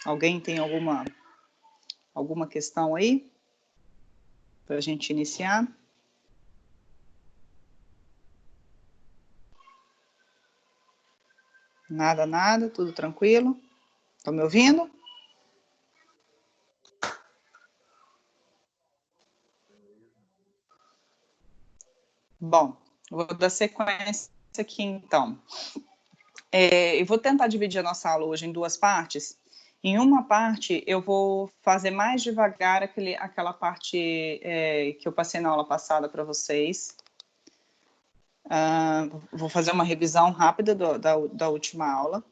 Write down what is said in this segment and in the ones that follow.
Alguém tem alguma questão aí para a gente iniciar? Nada, tudo tranquilo? Estão me ouvindo? Bom, vou dar sequência aqui então. Eu vou tentar dividir a nossa aula hoje em duas partes. Em uma parte, eu vou fazer mais devagar aquela parte que eu passei na aula passada para vocês. Vou fazer uma revisão rápida da última aula.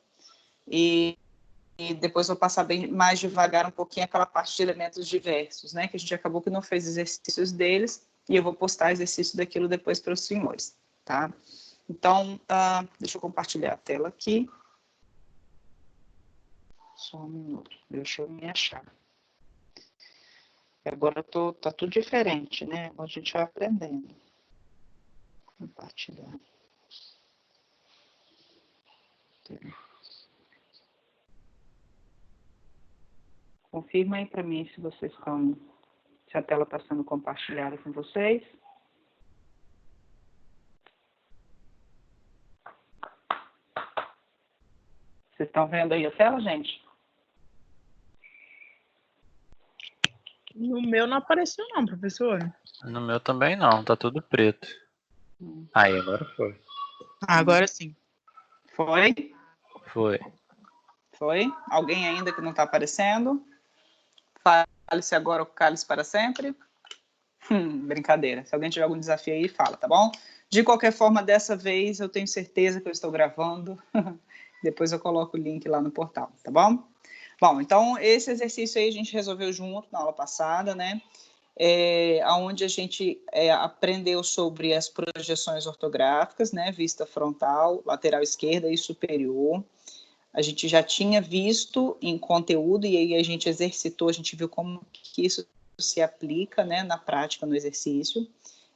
E depois vou passar bem mais devagar um pouquinho aquela parte de elementos diversos, né? Que a gente acabou que não fez exercícios deles. E eu vou postar exercício daquilo depois para os senhores, tá? Então, deixa eu compartilhar a tela aqui. Só um minuto, deixa eu me achar. Agora tá tudo diferente, né? A gente vai aprendendo. Compartilhar. Confirma aí para mim se a tela está sendo compartilhada com vocês. Vocês estão vendo aí a tela, gente? No meu não apareceu não, professor. No meu também não, tá tudo preto. Aí, agora foi. Agora sim. Foi? Foi. Foi? Alguém ainda que não está aparecendo? Fale-se agora ou cale-se para sempre. Brincadeira. Se alguém tiver algum desafio aí, fala, tá bom? De qualquer forma, dessa vez eu tenho certeza que eu estou gravando. Depois eu coloco o link lá no portal, tá bom? Bom, então esse exercício aí a gente resolveu junto na aula passada, né? Onde a gente aprendeu sobre as projeções ortográficas, né? Vista frontal, lateral esquerda e superior. A gente já tinha visto em conteúdo e aí a gente exercitou, a gente viu como que isso se aplica, né, na prática, no exercício.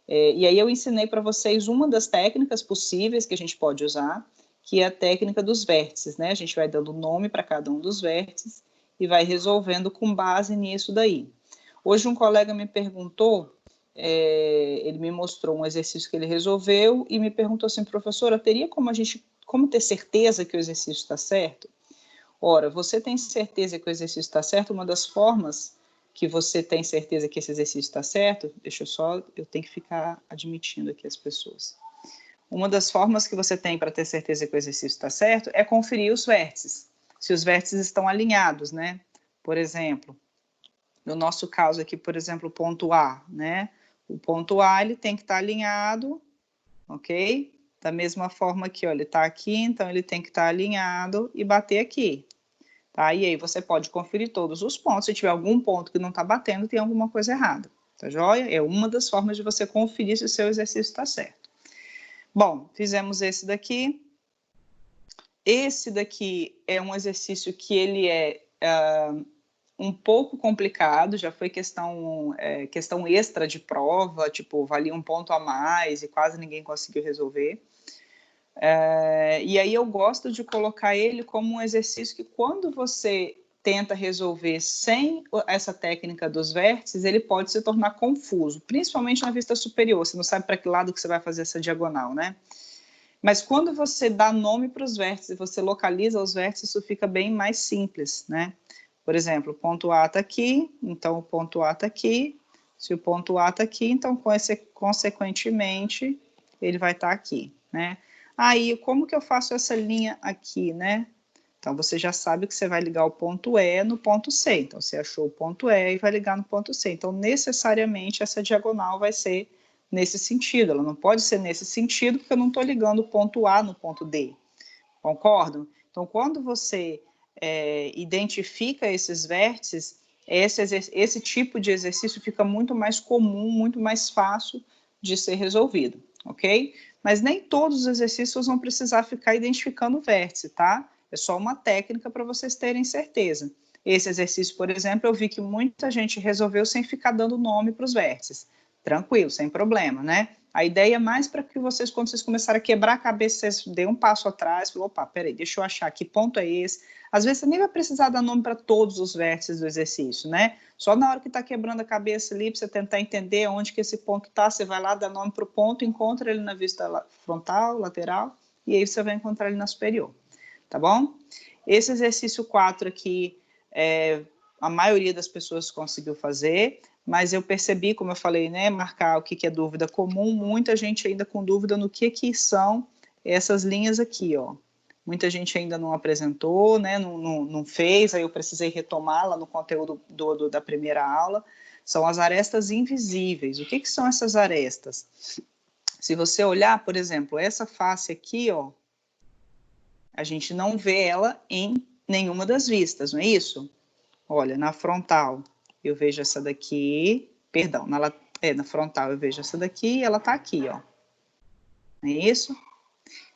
E aí eu ensinei para vocês uma das técnicas possíveis que a gente pode usar, que é a técnica dos vértices, né? A gente vai dando nome para cada um dos vértices e vai resolvendo com base nisso daí. Hoje um colega me perguntou, ele me mostrou um exercício que ele resolveu e me perguntou assim, professora, teria como ter certeza que o exercício está certo? Ora, você tem certeza que o exercício está certo? Uma das formas que você tem certeza que esse exercício está certo, eu tenho que ficar admitindo aqui as pessoas. Uma das formas que você tem para ter certeza que o exercício está certo é conferir os vértices, se os vértices estão alinhados, né? Por exemplo, no nosso caso aqui, por exemplo, o ponto A, né? O ponto A, ele tem que estar alinhado, ok? Da mesma forma que, ó, ele está aqui, então ele tem que estar alinhado e bater aqui, tá? E aí você pode conferir todos os pontos. Se tiver algum ponto que não está batendo, tem alguma coisa errada, tá joia? É uma das formas de você conferir se o seu exercício está certo. Bom, fizemos esse daqui. Esse daqui é um exercício que ele é um pouco complicado, já foi questão extra de prova, tipo, valia um ponto a mais e quase ninguém conseguiu resolver. E aí eu gosto de colocar ele como um exercício que quando você tenta resolver sem essa técnica dos vértices, ele pode se tornar confuso, principalmente na vista superior, você não sabe para que lado que você vai fazer essa diagonal, né? Mas quando você dá nome para os vértices, você localiza os vértices, isso fica bem mais simples, né? Por exemplo, o ponto A está aqui, então o ponto A está aqui. Se o ponto A está aqui, então, consequentemente, ele vai estar aqui, né? Aí, como que eu faço essa linha aqui, né? Então, você já sabe que você vai ligar o ponto E no ponto C. Então, você achou o ponto E e vai ligar no ponto C. Então, necessariamente, essa diagonal vai ser nesse sentido. Ela não pode ser nesse sentido, porque eu não estou ligando o ponto A no ponto D. Concordam? Então, quando você identifica esses vértices, esse tipo de exercício fica muito mais comum, muito mais fácil de ser resolvido, ok? Mas nem todos os exercícios vão precisar ficar identificando o vértice, tá? É só uma técnica para vocês terem certeza. Esse exercício, por exemplo, eu vi que muita gente resolveu sem ficar dando nome para os vértices. Tranquilo, sem problema, né? A ideia é mais para que vocês, quando vocês começarem a quebrar a cabeça, vocês dêem um passo atrás, falem, opa, peraí, deixa eu achar que ponto é esse. Às vezes você nem vai precisar dar nome para todos os vértices do exercício, né? Só na hora que está quebrando a cabeça ali, para você tentar entender onde que esse ponto está, você vai lá, dá nome para o ponto, encontra ele na vista frontal, lateral, e aí você vai encontrar ele na superior, tá bom? Esse exercício 4 aqui, a maioria das pessoas conseguiu fazer, mas eu percebi, como eu falei, né, marcar o que é dúvida comum, muita gente ainda com dúvida no que são essas linhas aqui, ó. Muita gente ainda não apresentou, né, não fez, aí eu precisei retomar lá no conteúdo da primeira aula. São as arestas invisíveis. O que são essas arestas? Se você olhar, por exemplo, essa face aqui, ó, a gente não vê ela em nenhuma das vistas, não é isso? Olha, na frontal eu vejo essa daqui, perdão, na frontal eu vejo essa daqui e ela tá aqui, ó. Não é isso?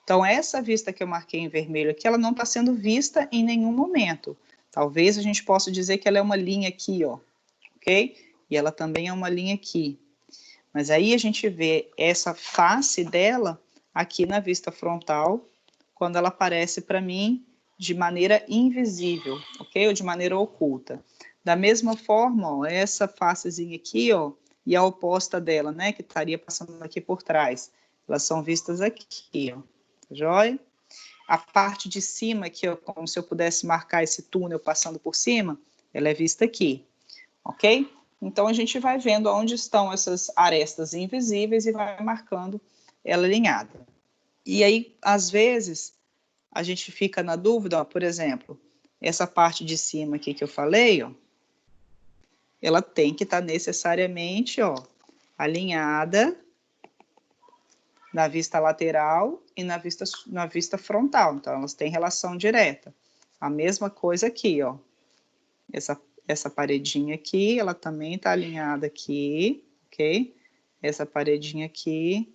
Então, essa vista que eu marquei em vermelho aqui, ela não está sendo vista em nenhum momento. Talvez a gente possa dizer que ela é uma linha aqui, ó, ok? E ela também é uma linha aqui. Mas aí a gente vê essa face dela aqui na vista frontal, quando ela aparece para mim de maneira invisível, ok? Ou de maneira oculta. Da mesma forma, ó, essa facezinha aqui, ó, e a oposta dela, né, que estaria passando aqui por trás, elas são vistas aqui, ó, tá joia? A parte de cima aqui, ó, como se eu pudesse marcar esse túnel passando por cima, ela é vista aqui, ok? Então, a gente vai vendo onde estão essas arestas invisíveis e vai marcando ela alinhada. E aí, às vezes, a gente fica na dúvida, ó, por exemplo, essa parte de cima aqui que eu falei, ó, ela tem que estar necessariamente, ó, alinhada na vista lateral e na vista frontal. Então, elas têm relação direta. A mesma coisa aqui, ó. Essa paredinha aqui, ela também está alinhada aqui, ok? Essa paredinha aqui,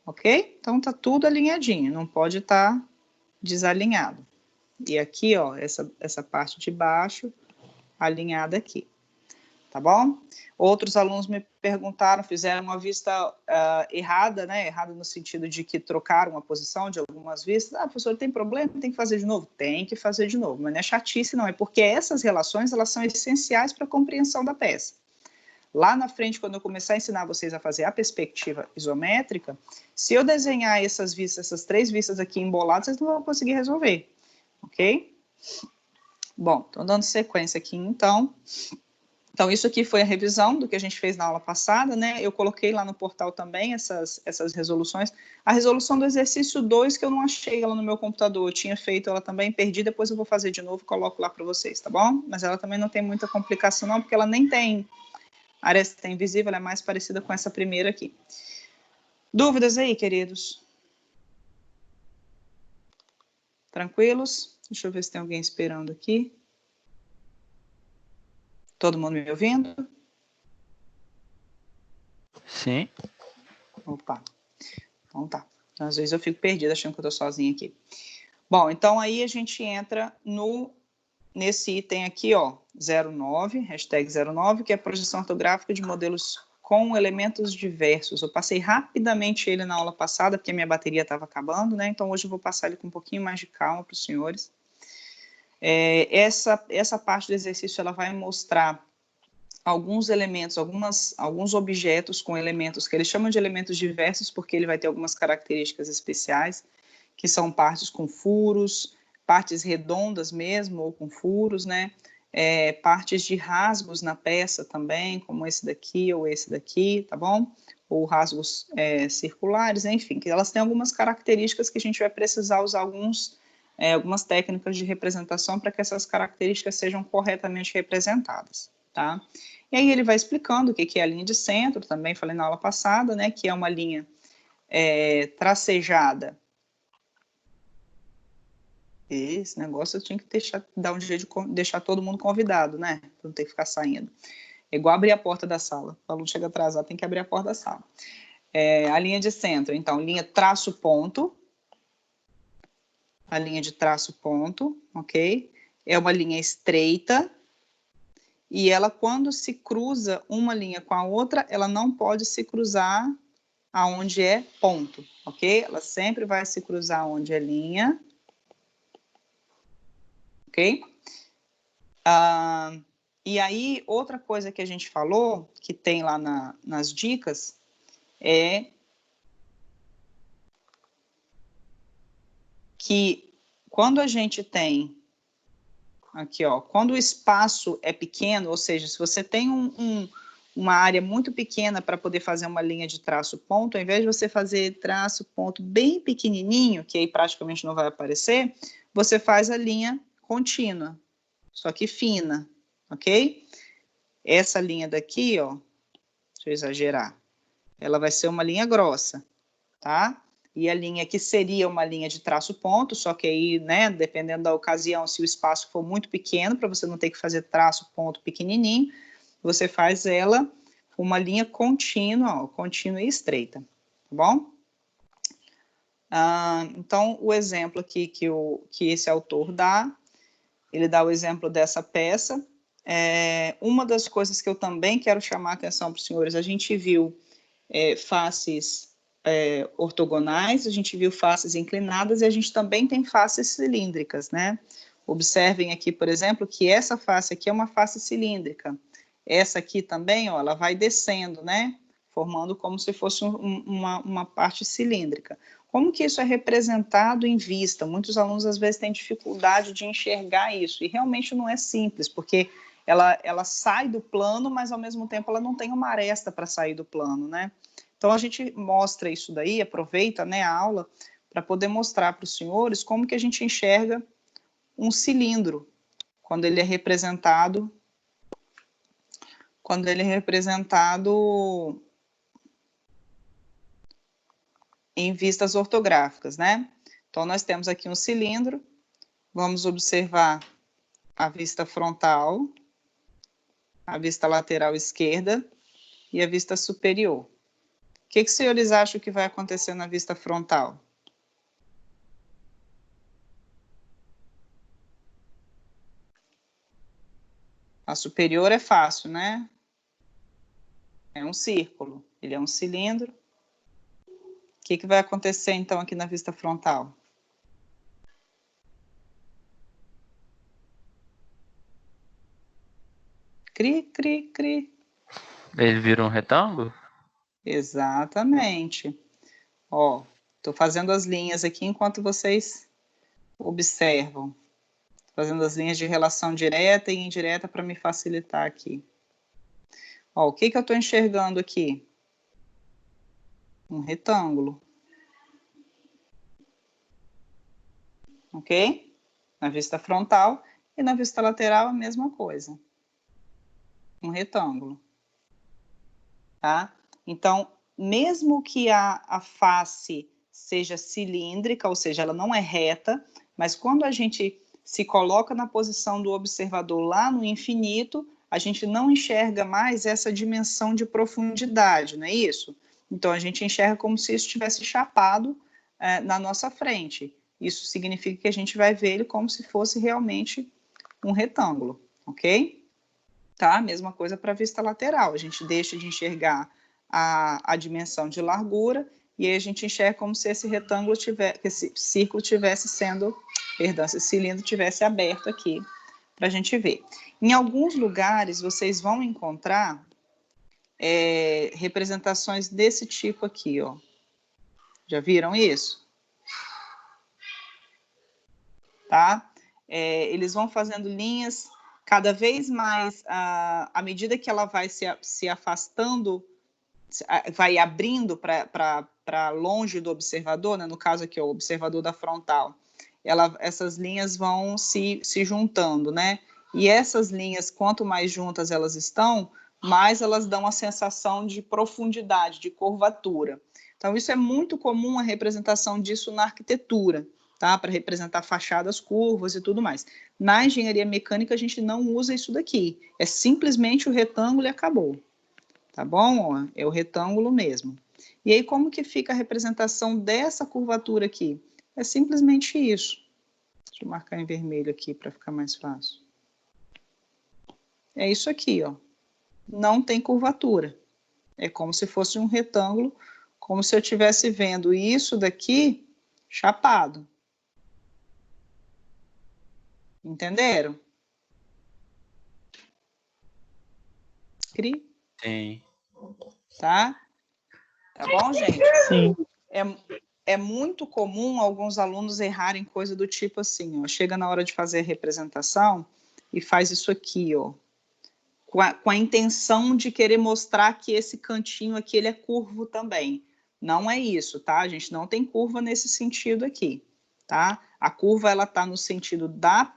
ok? Então, tá tudo alinhadinho, não pode estar desalinhado. E aqui, ó, essa parte de baixo, alinhada aqui. Tá bom? Outros alunos me perguntaram, fizeram uma vista errada, né? Errada no sentido de que trocaram a posição de algumas vistas. Ah, professor, tem problema? Tem que fazer de novo? Tem que fazer de novo, mas não é chatice, não. É porque essas relações, elas são essenciais para a compreensão da peça. Lá na frente, quando eu começar a ensinar vocês a fazer a perspectiva isométrica, se eu desenhar essas vistas, essas 3 vistas aqui emboladas, vocês não vão conseguir resolver, ok? Bom, então dando sequência aqui, então... Então, isso aqui foi a revisão do que a gente fez na aula passada, né? Eu coloquei lá no portal também essas resoluções. A resolução do exercício 2, que eu não achei ela no meu computador, eu tinha feito ela também, perdi, depois eu vou fazer de novo e coloco lá para vocês, tá bom? Mas ela também não tem muita complicação não, porque ela nem tem aresta invisível, ela é mais parecida com essa primeira aqui. Dúvidas aí, queridos? Tranquilos? Deixa eu ver se tem alguém esperando aqui. Todo mundo me ouvindo? Sim. Opa, então tá. Às vezes eu fico perdida achando que eu tô sozinha aqui. Bom, então aí a gente entra nesse item aqui, ó, 09, hashtag 09, que é a projeção ortográfica de modelos com elementos diversos. Eu passei rapidamente ele na aula passada, porque a minha bateria estava acabando, né? Então hoje eu vou passar ele com um pouquinho mais de calma para os senhores. Essa parte do exercício, ela vai mostrar alguns elementos, alguns objetos com elementos que ele chama de elementos diversos, porque ele vai ter algumas características especiais, que são partes com furos, partes redondas mesmo, ou com furos, né? Partes de rasgos na peça também, como esse daqui ou esse daqui, tá bom? Ou rasgos circulares, enfim, que elas têm algumas características que a gente vai precisar usar algumas técnicas de representação para que essas características sejam corretamente representadas, tá? E aí ele vai explicando o que é a linha de centro, também falei na aula passada, né, que é uma linha tracejada. Esse negócio eu tinha que dar um jeito de deixar todo mundo convidado, né, para não ter que ficar saindo. É igual abrir a porta da sala, o aluno chega atrasado, tem que abrir a porta da sala. A linha de centro, então, linha traço-ponto, a linha de traço-ponto, ok? É uma linha estreita, e ela, quando se cruza uma linha com a outra, ela não pode se cruzar aonde é ponto, ok? Ela sempre vai se cruzar onde é linha, ok? E aí, outra coisa que a gente falou, que tem lá nas dicas, é que quando a gente tem, aqui ó, quando o espaço é pequeno, ou seja, se você tem uma área muito pequena para poder fazer uma linha de traço ponto, ao invés de você fazer traço ponto bem pequenininho, que aí praticamente não vai aparecer, você faz a linha contínua, só que fina, ok? Essa linha daqui, ó, deixa eu exagerar, ela vai ser uma linha grossa, tá? E a linha que seria uma linha de traço ponto, só que aí, né, dependendo da ocasião, se o espaço for muito pequeno, para você não ter que fazer traço ponto pequenininho, você faz ela uma linha contínua, ó, contínua e estreita, tá bom? Então, o exemplo aqui que esse autor dá, ele dá o exemplo dessa peça. Uma das coisas que eu também quero chamar a atenção para os senhores, a gente viu faces ortogonais, a gente viu faces inclinadas e a gente também tem faces cilíndricas, né? Observem aqui, por exemplo, que essa face aqui é uma face cilíndrica. Essa aqui também, ó, ela vai descendo, né? Formando como se fosse uma parte cilíndrica. Como que isso é representado em vista? Muitos alunos, às vezes, têm dificuldade de enxergar isso, e realmente não é simples, porque ela sai do plano, mas, ao mesmo tempo, ela não tem uma aresta para sair do plano, né? Então, a gente mostra isso daí, aproveita, né, a aula, para poder mostrar para os senhores como que a gente enxerga um cilindro, quando ele é representado em vistas ortográficas, né? Então, nós temos aqui um cilindro, vamos observar a vista frontal, a vista lateral esquerda e a vista superior. O que os senhores acham que vai acontecer na vista frontal? A superior é fácil, né? É um círculo, ele é um cilindro. O que vai acontecer, então, aqui na vista frontal? Cri, cri, cri. Ele vira um retângulo? Exatamente. Ó, estou fazendo as linhas aqui enquanto vocês observam. Fazendo as linhas de relação direta e indireta para me facilitar aqui. Ó, o que eu estou enxergando aqui? Um retângulo. Ok? Na vista frontal e na vista lateral a mesma coisa. Um retângulo. Tá? Então, mesmo que a face seja cilíndrica, ou seja, ela não é reta, mas quando a gente se coloca na posição do observador lá no infinito, a gente não enxerga mais essa dimensão de profundidade, não é isso? Então, a gente enxerga como se isso estivesse chapado na nossa frente. Isso significa que a gente vai ver ele como se fosse realmente um retângulo, ok? Tá? Mesma coisa para a vista lateral. A gente deixa de enxergar a dimensão de largura e aí a gente enxerga como se esse retângulo tivesse, esse círculo tivesse sendo, perdão, esse cilindro tivesse aberto aqui para a gente ver. Em alguns lugares vocês vão encontrar representações desse tipo aqui, ó. Já viram isso? Tá? Eles vão fazendo linhas cada vez mais, à medida que ela vai se afastando, vai abrindo para longe do observador, né? No caso aqui, o observador da frontal, essas linhas vão se juntando, né? E essas linhas, quanto mais juntas elas estão, mais elas dão a sensação de profundidade, de curvatura. Então, isso é muito comum, a representação disso na arquitetura, tá? Para representar fachadas curvas e tudo mais. Na engenharia mecânica, a gente não usa isso daqui. É simplesmente o retângulo e acabou. Tá bom? Ó, é o retângulo mesmo. E aí, como que fica a representação dessa curvatura aqui? É simplesmente isso. Deixa eu marcar em vermelho aqui para ficar mais fácil. É isso aqui, ó. Não tem curvatura. É como se fosse um retângulo como se eu estivesse vendo isso daqui chapado. Entenderam? Cri? Sim. Tá? Tá bom, gente? Sim. É muito comum alguns alunos errarem coisa do tipo assim, ó, chega na hora de fazer a representação e faz isso aqui, ó, com a intenção de querer mostrar que esse cantinho aqui ele é curvo também. Não é isso, tá? A gente não tem curva nesse sentido aqui, tá? A curva, ela tá no sentido da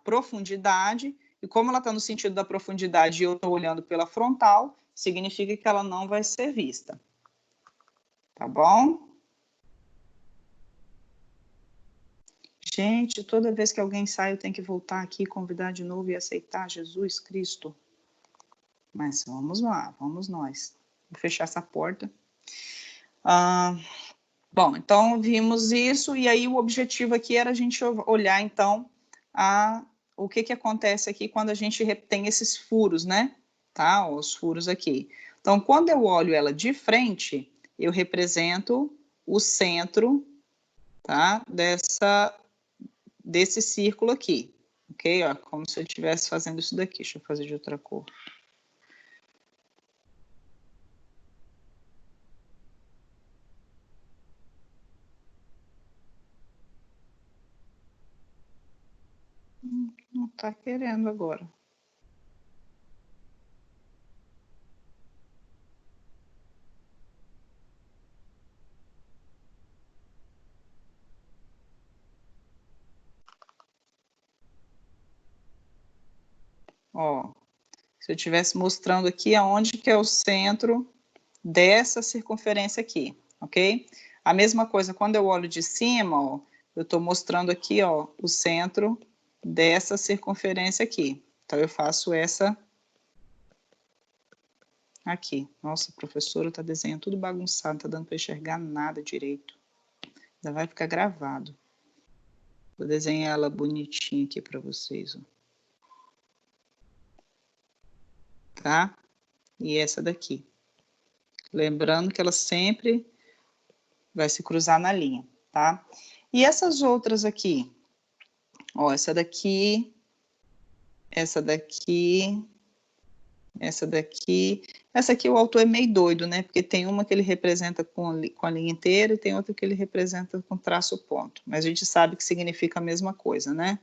profundidade, e como ela está no sentido da profundidade e eu estou olhando pela frontal, significa que ela não vai ser vista. Tá bom? Gente, toda vez que alguém sai, eu tenho que voltar aqui, convidar de novo e aceitar Jesus Cristo. Mas vamos lá, vamos nós. Vou fechar essa porta. Bom, então vimos isso, e aí o objetivo aqui era a gente olhar, então, o que acontece aqui quando a gente tem esses furos, né? Tá? Os furos aqui. Então, quando eu olho ela de frente, eu represento o centro, tá? Desse círculo aqui, ok? Ó, como se eu estivesse fazendo isso daqui. Deixa eu fazer de outra cor. Não tá querendo agora. Ó, se eu estivesse mostrando aqui aonde que é o centro dessa circunferência aqui, ok? A mesma coisa, quando eu olho de cima, ó, eu estou mostrando aqui, ó, o centro dessa circunferência aqui. Então, eu faço essa aqui. Nossa, professora, está desenhando tudo bagunçado, não está dando para enxergar nada direito. Ainda vai ficar gravado. Vou desenhar ela bonitinha aqui para vocês, ó. Tá? E essa daqui. Lembrando que ela sempre vai se cruzar na linha, tá? E essas outras aqui, ó, essa daqui, essa daqui, essa daqui. Essa aqui o autor é meio doido, né? Porque tem uma que ele representa com a linha inteira e tem outra que ele representa com traço ponto. Mas a gente sabe que significa a mesma coisa, né?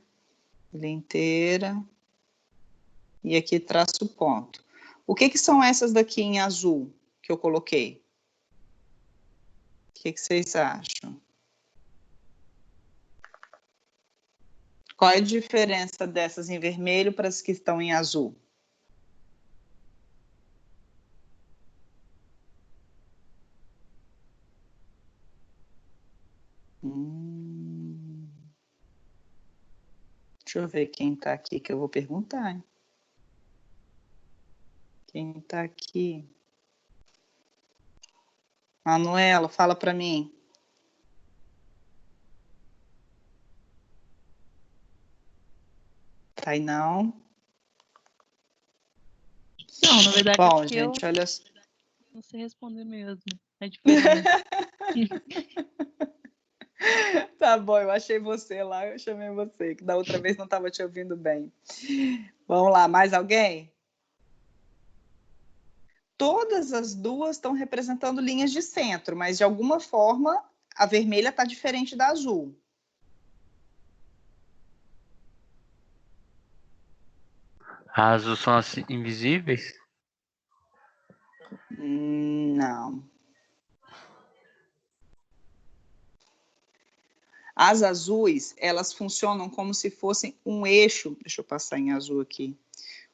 Linha inteira e aqui traço ponto. O que são essas daqui em azul que eu coloquei? O que vocês acham? Qual é a diferença dessas em vermelho para as que estão em azul? Deixa eu ver quem está aqui que eu vou perguntar. Hein? Quem está aqui? Manuela, fala para mim. Tá aí não? Não, na verdade, bom, é gente, olha. Não sei responder mesmo. É diferente. Tá bom, eu achei você lá, eu chamei você, que da outra vez não estava te ouvindo bem. Vamos lá, mais alguém? Todas as duas estão representando linhas de centro, mas de alguma forma a vermelha está diferente da azul. As azul são assim, invisíveis? Não. As azuis, elas funcionam como se fossem um eixo. Deixa eu passar em azul aqui.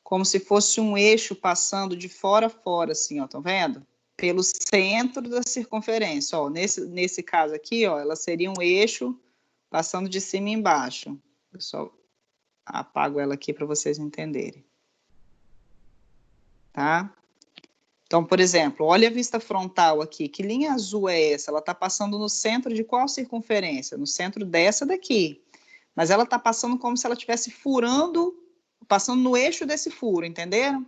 Como se fosse um eixo passando de fora a fora, assim, ó, estão vendo? Pelo centro da circunferência, ó. Nesse caso aqui, ó, ela seria um eixo passando de cima e embaixo. Eu só apago ela aqui para vocês entenderem. Tá? Então, por exemplo, olha a vista frontal aqui. Que linha azul é essa? Ela está passando no centro de qual circunferência? No centro dessa daqui. Mas ela está passando como se ela estivesse furando, passando no eixo desse furo, entenderam?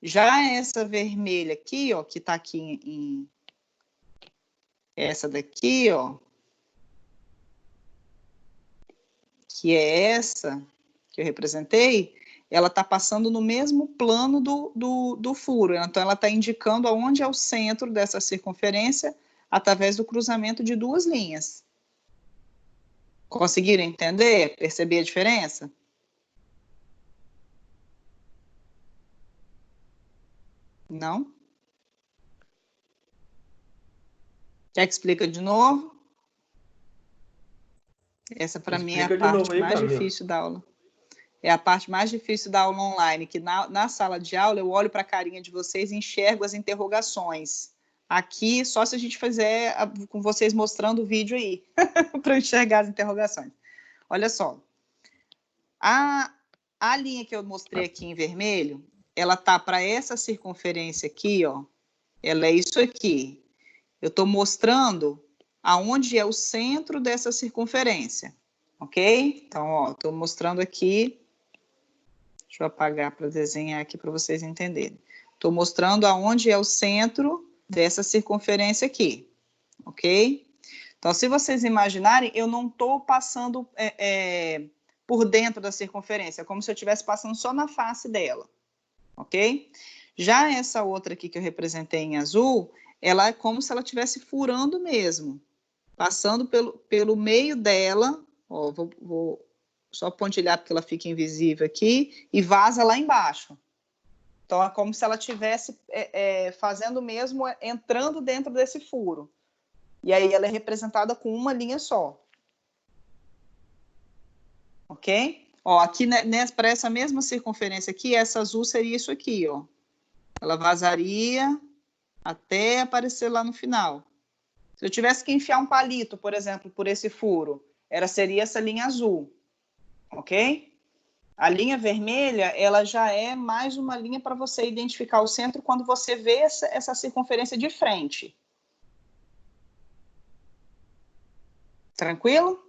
Já essa vermelha aqui, ó, que tá aqui essa daqui, ó, que é essa que eu representei, ela está passando no mesmo plano do furo. Então, ela está indicando aonde é o centro dessa circunferência através do cruzamento de duas linhas. Conseguiram entender? Perceber a diferença? Não? Quer que explique de novo? Essa, para mim, é a parte mais difícil da aula. É a parte mais difícil da aula online, que na sala de aula eu olho para a carinha de vocês e enxergo as interrogações. Aqui, só se a gente fizer com vocês mostrando o vídeo aí, para enxergar as interrogações. Olha só. A linha que eu mostrei aqui em vermelho, ela tá para essa circunferência aqui, ó. Ela é isso aqui. Eu estou mostrando aonde é o centro dessa circunferência, ok? Então, ó, estou mostrando aqui. Deixa eu apagar para desenhar aqui para vocês entenderem. Estou mostrando aonde é o centro dessa circunferência aqui, ok? Então, se vocês imaginarem, eu não estou passando por dentro da circunferência, é como se eu estivesse passando só na face dela, ok? Já essa outra aqui que eu representei em azul, ela é como se ela estivesse furando mesmo, passando pelo meio dela, ó, vou só pontilhar porque ela fica invisível aqui, e vaza lá embaixo. Então, é como se ela estivesse fazendo mesmo, entrando dentro desse furo. E aí ela é representada com uma linha só. Ok? Ó, aqui para essa mesma circunferência aqui, essa azul seria isso aqui, ó. Ela vazaria até aparecer lá no final. Se eu tivesse que enfiar um palito, por exemplo, por esse furo, seria essa linha azul. Ok? A linha vermelha, ela já é mais uma linha para você identificar o centro quando você vê essa circunferência de frente. Tranquilo?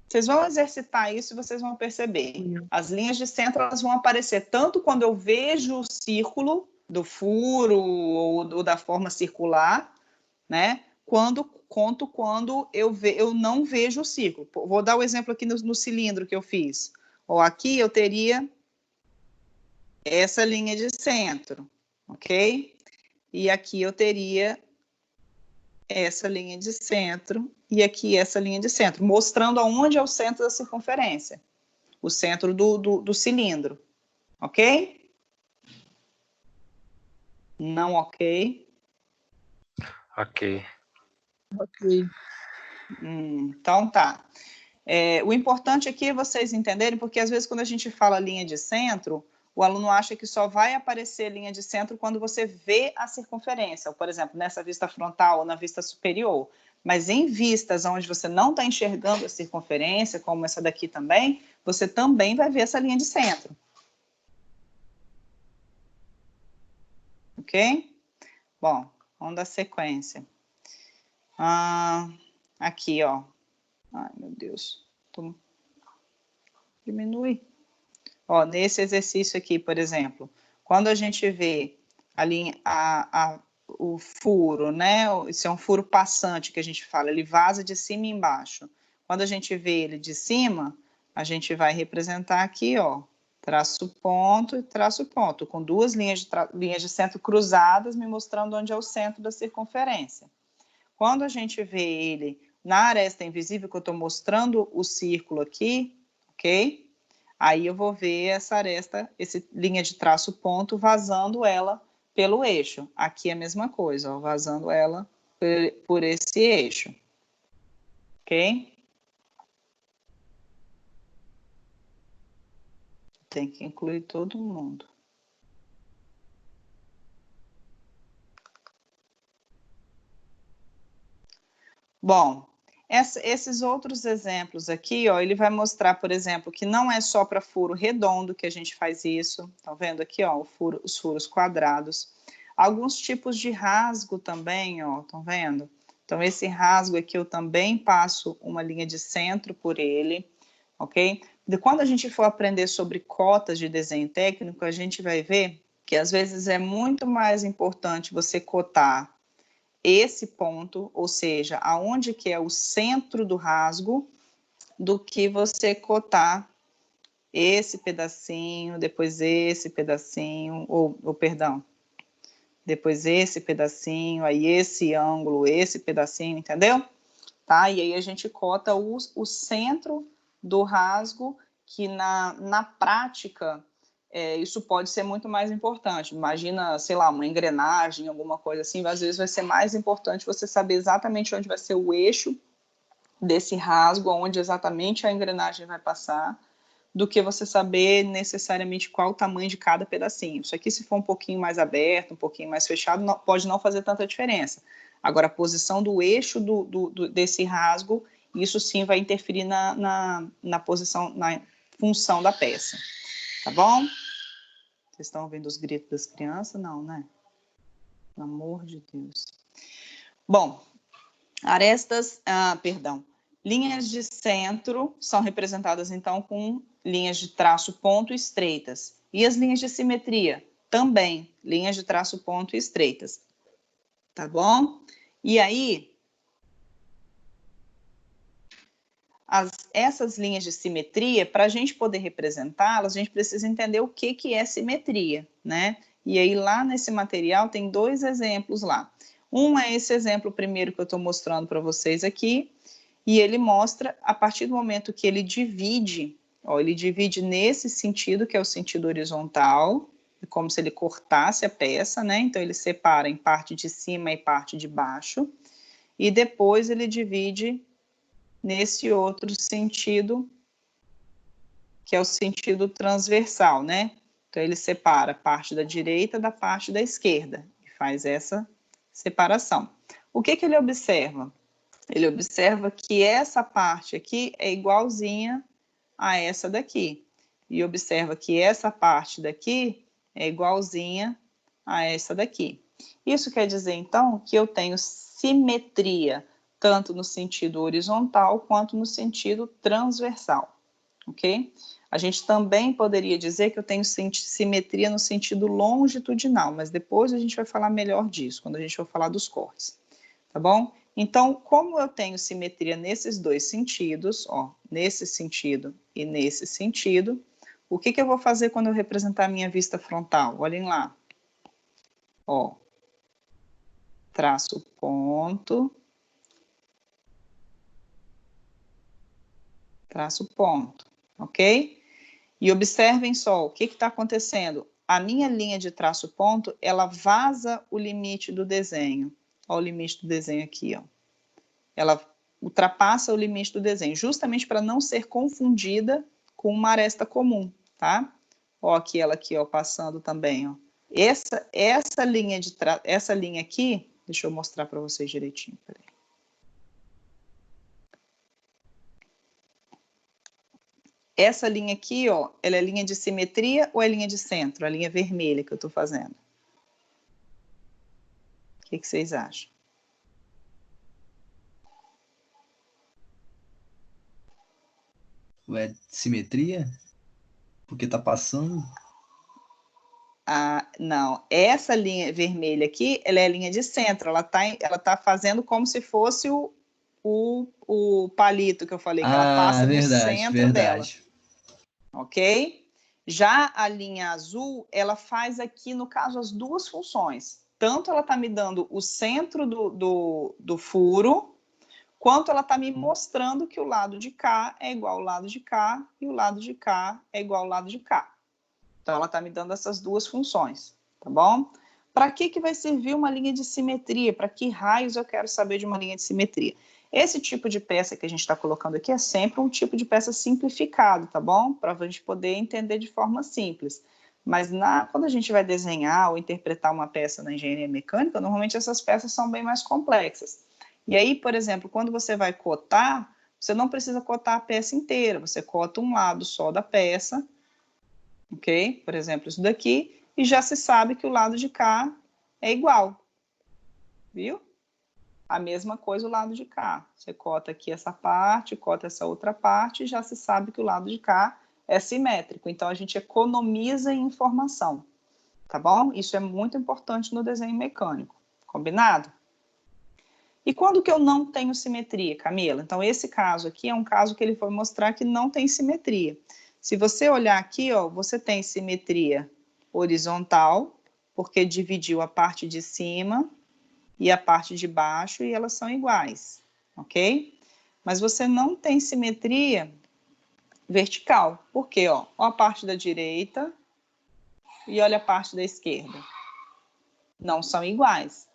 Vocês vão exercitar isso e vocês vão perceber. As linhas de centro, elas vão aparecer tanto quando eu vejo o círculo do furo ou da forma circular, né? Quanto quando eu não vejo o círculo. Vou dar o exemplo aqui no cilindro que eu fiz. Ó, aqui eu teria essa linha de centro, ok? E aqui eu teria essa linha de centro e aqui essa linha de centro, mostrando aonde é o centro da circunferência, o centro do cilindro, ok? Não ok? Ok. Ok. Então tá. O importante aqui é vocês entenderem, porque às vezes quando a gente fala linha de centro, o aluno acha que só vai aparecer linha de centro quando você vê a circunferência, ou, por exemplo, nessa vista frontal ou na vista superior. Mas em vistas onde você não está enxergando a circunferência, como essa daqui também, você também vai ver essa linha de centro. Ok? Bom, vamos dar sequência. Aqui, ó. Ai, meu Deus. Diminui. Ó, nesse exercício aqui, por exemplo, quando a gente vê ali o furo, né? Isso é um furo passante que a gente fala, ele vaza de cima e embaixo. Quando a gente vê ele de cima, a gente vai representar aqui, ó, traço ponto e traço ponto, com duas linhas de centro cruzadas, me mostrando onde é o centro da circunferência. Quando a gente vê ele na aresta invisível, que eu estou mostrando o círculo aqui, ok? Aí eu vou ver essa aresta, essa linha de traço ponto, vazando ela pelo eixo. Aqui é a mesma coisa, ó, vazando ela por esse eixo. Ok? Tem que incluir todo mundo. Bom, esses outros exemplos aqui, ó, ele vai mostrar, por exemplo, que não é só para furo redondo que a gente faz isso. Estão vendo aqui, ó, os furos quadrados. Alguns tipos de rasgo também, ó, estão vendo? Então, esse rasgo aqui eu também passo uma linha de centro por ele, ok? Quando a gente for aprender sobre cotas de desenho técnico, a gente vai ver que às vezes é muito mais importante você cotar esse ponto, ou seja, aonde que é o centro do rasgo, do que você cotar esse pedacinho, depois esse pedacinho, ou perdão, depois esse pedacinho, aí esse ângulo, esse pedacinho, entendeu? Tá? E aí a gente cota o centro do rasgo, que na prática, isso pode ser muito mais importante. Imagina, sei lá, uma engrenagem, alguma coisa assim, às vezes vai ser mais importante você saber exatamente onde vai ser o eixo desse rasgo, onde exatamente a engrenagem vai passar, do que você saber necessariamente qual o tamanho de cada pedacinho. Isso aqui, se for um pouquinho mais aberto, um pouquinho mais fechado, pode não fazer tanta diferença. Agora, a posição do eixo desse rasgo, isso sim vai interferir na posição, na função da peça. Tá bom? Vocês estão ouvindo os gritos das crianças? Não, né? Pelo amor de Deus. Bom, linhas de centro são representadas, então, com linhas de traço ponto estreitas. E as linhas de simetria? Também, linhas de traço ponto estreitas. Tá bom? E aí, essas linhas de simetria, para a gente poder representá-las, a gente precisa entender o que é simetria, né? E aí, lá nesse material, tem 2 exemplos lá. Um é esse exemplo primeiro que eu estou mostrando para vocês aqui, e ele mostra, a partir do momento que ele divide nesse sentido, que é o sentido horizontal, como se ele cortasse a peça, né? Então, ele separa em parte de cima e parte de baixo, e depois ele divide nesse outro sentido, que é o sentido transversal, né? Então, ele separa a parte da direita da parte da esquerda, e faz essa separação. O que ele observa? Ele observa que essa parte aqui é igualzinha a essa daqui. E observa que essa parte daqui é igualzinha a essa daqui. Isso quer dizer, então, que eu tenho simetria, tanto no sentido horizontal quanto no sentido transversal, ok? A gente também poderia dizer que eu tenho simetria no sentido longitudinal, mas depois a gente vai falar melhor disso, quando a gente for falar dos cortes, tá bom? Então, como eu tenho simetria nesses 2 sentidos, ó, nesse sentido e nesse sentido, o que eu vou fazer quando eu representar a minha vista frontal? Olhem lá. Ó, traço ponto, traço ponto, ok? E observem só, o que está acontecendo? A minha linha de traço ponto, ela vaza o limite do desenho. Olha o limite do desenho aqui, ó. Ela ultrapassa o limite do desenho, justamente para não ser confundida com uma aresta comum, tá? Ó, aqui ela aqui, ó, passando também, ó. Essa linha aqui, deixa eu mostrar para vocês direitinho, peraí. Essa linha aqui, ó, ela é linha de simetria ou é linha de centro? A linha vermelha que eu estou fazendo. O que vocês acham? Ué, simetria? Porque tá passando? Ah, não, essa linha vermelha aqui, ela é a linha de centro, ela tá fazendo como se fosse o palito que eu falei, que ela passa no centro dela, ok? Já a linha azul, ela faz aqui, no caso, as 2 funções, tanto ela tá me dando o centro do furo, quanto ela está me mostrando que o lado de cá é igual ao lado de cá, e o lado de cá é igual ao lado de cá. Então, ela está me dando essas 2 funções, tá bom? Para que vai servir uma linha de simetria? Para que raios eu quero saber de uma linha de simetria? Esse tipo de peça que a gente está colocando aqui é sempre um tipo de peça simplificado, tá bom? Para a gente poder entender de forma simples. Mas quando a gente vai desenhar ou interpretar uma peça na engenharia mecânica, normalmente essas peças são bem mais complexas. E aí, por exemplo, quando você vai cotar, você não precisa cotar a peça inteira, você cota um lado só da peça, ok? Por exemplo, isso daqui, e já se sabe que o lado de cá é igual, viu? A mesma coisa o lado de cá. Você cota aqui essa parte, cota essa outra parte, e já se sabe que o lado de cá é simétrico. Então, a gente economiza em informação, tá bom? Isso é muito importante no desenho mecânico, combinado? E quando que eu não tenho simetria, Camila? Então, esse caso aqui é um caso que ele foi mostrar que não tem simetria. Se você olhar aqui, ó, você tem simetria horizontal, porque dividiu a parte de cima e a parte de baixo e elas são iguais, ok? Mas você não tem simetria vertical, porque, ó a parte da direita e olha a parte da esquerda. Não são iguais.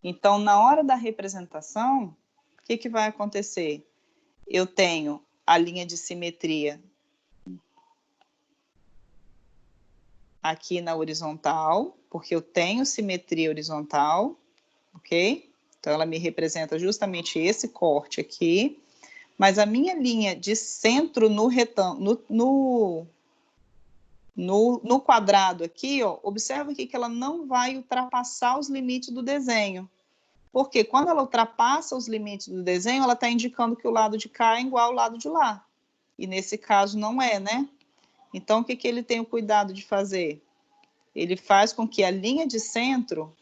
Então, na hora da representação, o que vai acontecer? Eu tenho a linha de simetria aqui na horizontal, porque eu tenho simetria horizontal, ok? Então, ela me representa justamente esse corte aqui, mas a minha linha de centro no retângulo, no quadrado aqui, ó, observa aqui que ela não vai ultrapassar os limites do desenho. Porque quando ela ultrapassa os limites do desenho, ela está indicando que o lado de cá é igual ao lado de lá. E nesse caso não é, né? Então, o que ele tem o cuidado de fazer? Ele faz com que a linha de centro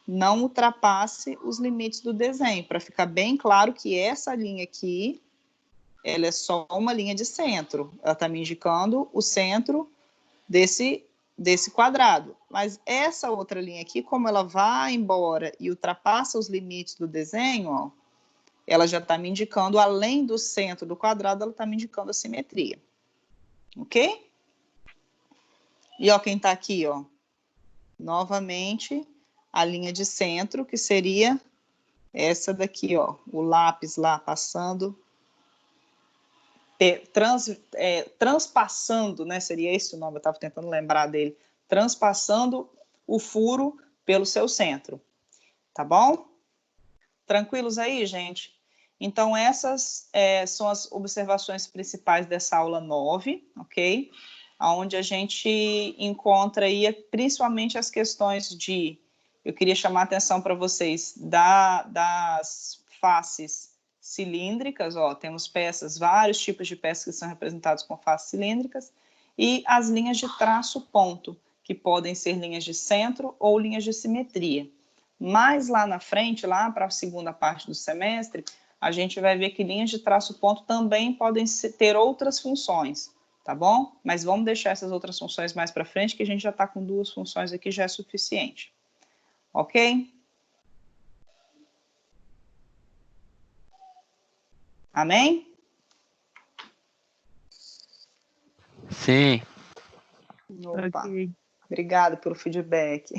não ultrapasse os limites do desenho, para ficar bem claro que essa linha aqui, ela é só uma linha de centro. Ela está me indicando o centro desse quadrado. Mas essa outra linha aqui, como ela vai embora e ultrapassa os limites do desenho, ó, ela já está me indicando, além do centro do quadrado, ela está me indicando a simetria. Ok? E ó, quem está aqui, ó, novamente, a linha de centro, que seria essa daqui, ó, o lápis lá passando, transpassando, né, seria esse o nome, eu estava tentando lembrar dele, transpassando o furo pelo seu centro, tá bom? Tranquilos aí, gente? Então, essas são as observações principais dessa aula 9, ok? Onde a gente encontra aí principalmente as questões de, eu queria chamar a atenção para vocês, das faces cilíndricas, ó, temos peças, vários tipos de peças que são representados com faces cilíndricas, e as linhas de traço ponto, que podem ser linhas de centro ou linhas de simetria. Mais lá na frente, lá para a segunda parte do semestre, a gente vai ver que linhas de traço ponto também podem ter outras funções, tá bom? Mas vamos deixar essas outras funções mais para frente, que a gente já está com 2 funções aqui, já é suficiente. Ok? Amém? Sim. Opa, Ok. obrigada pelo feedback.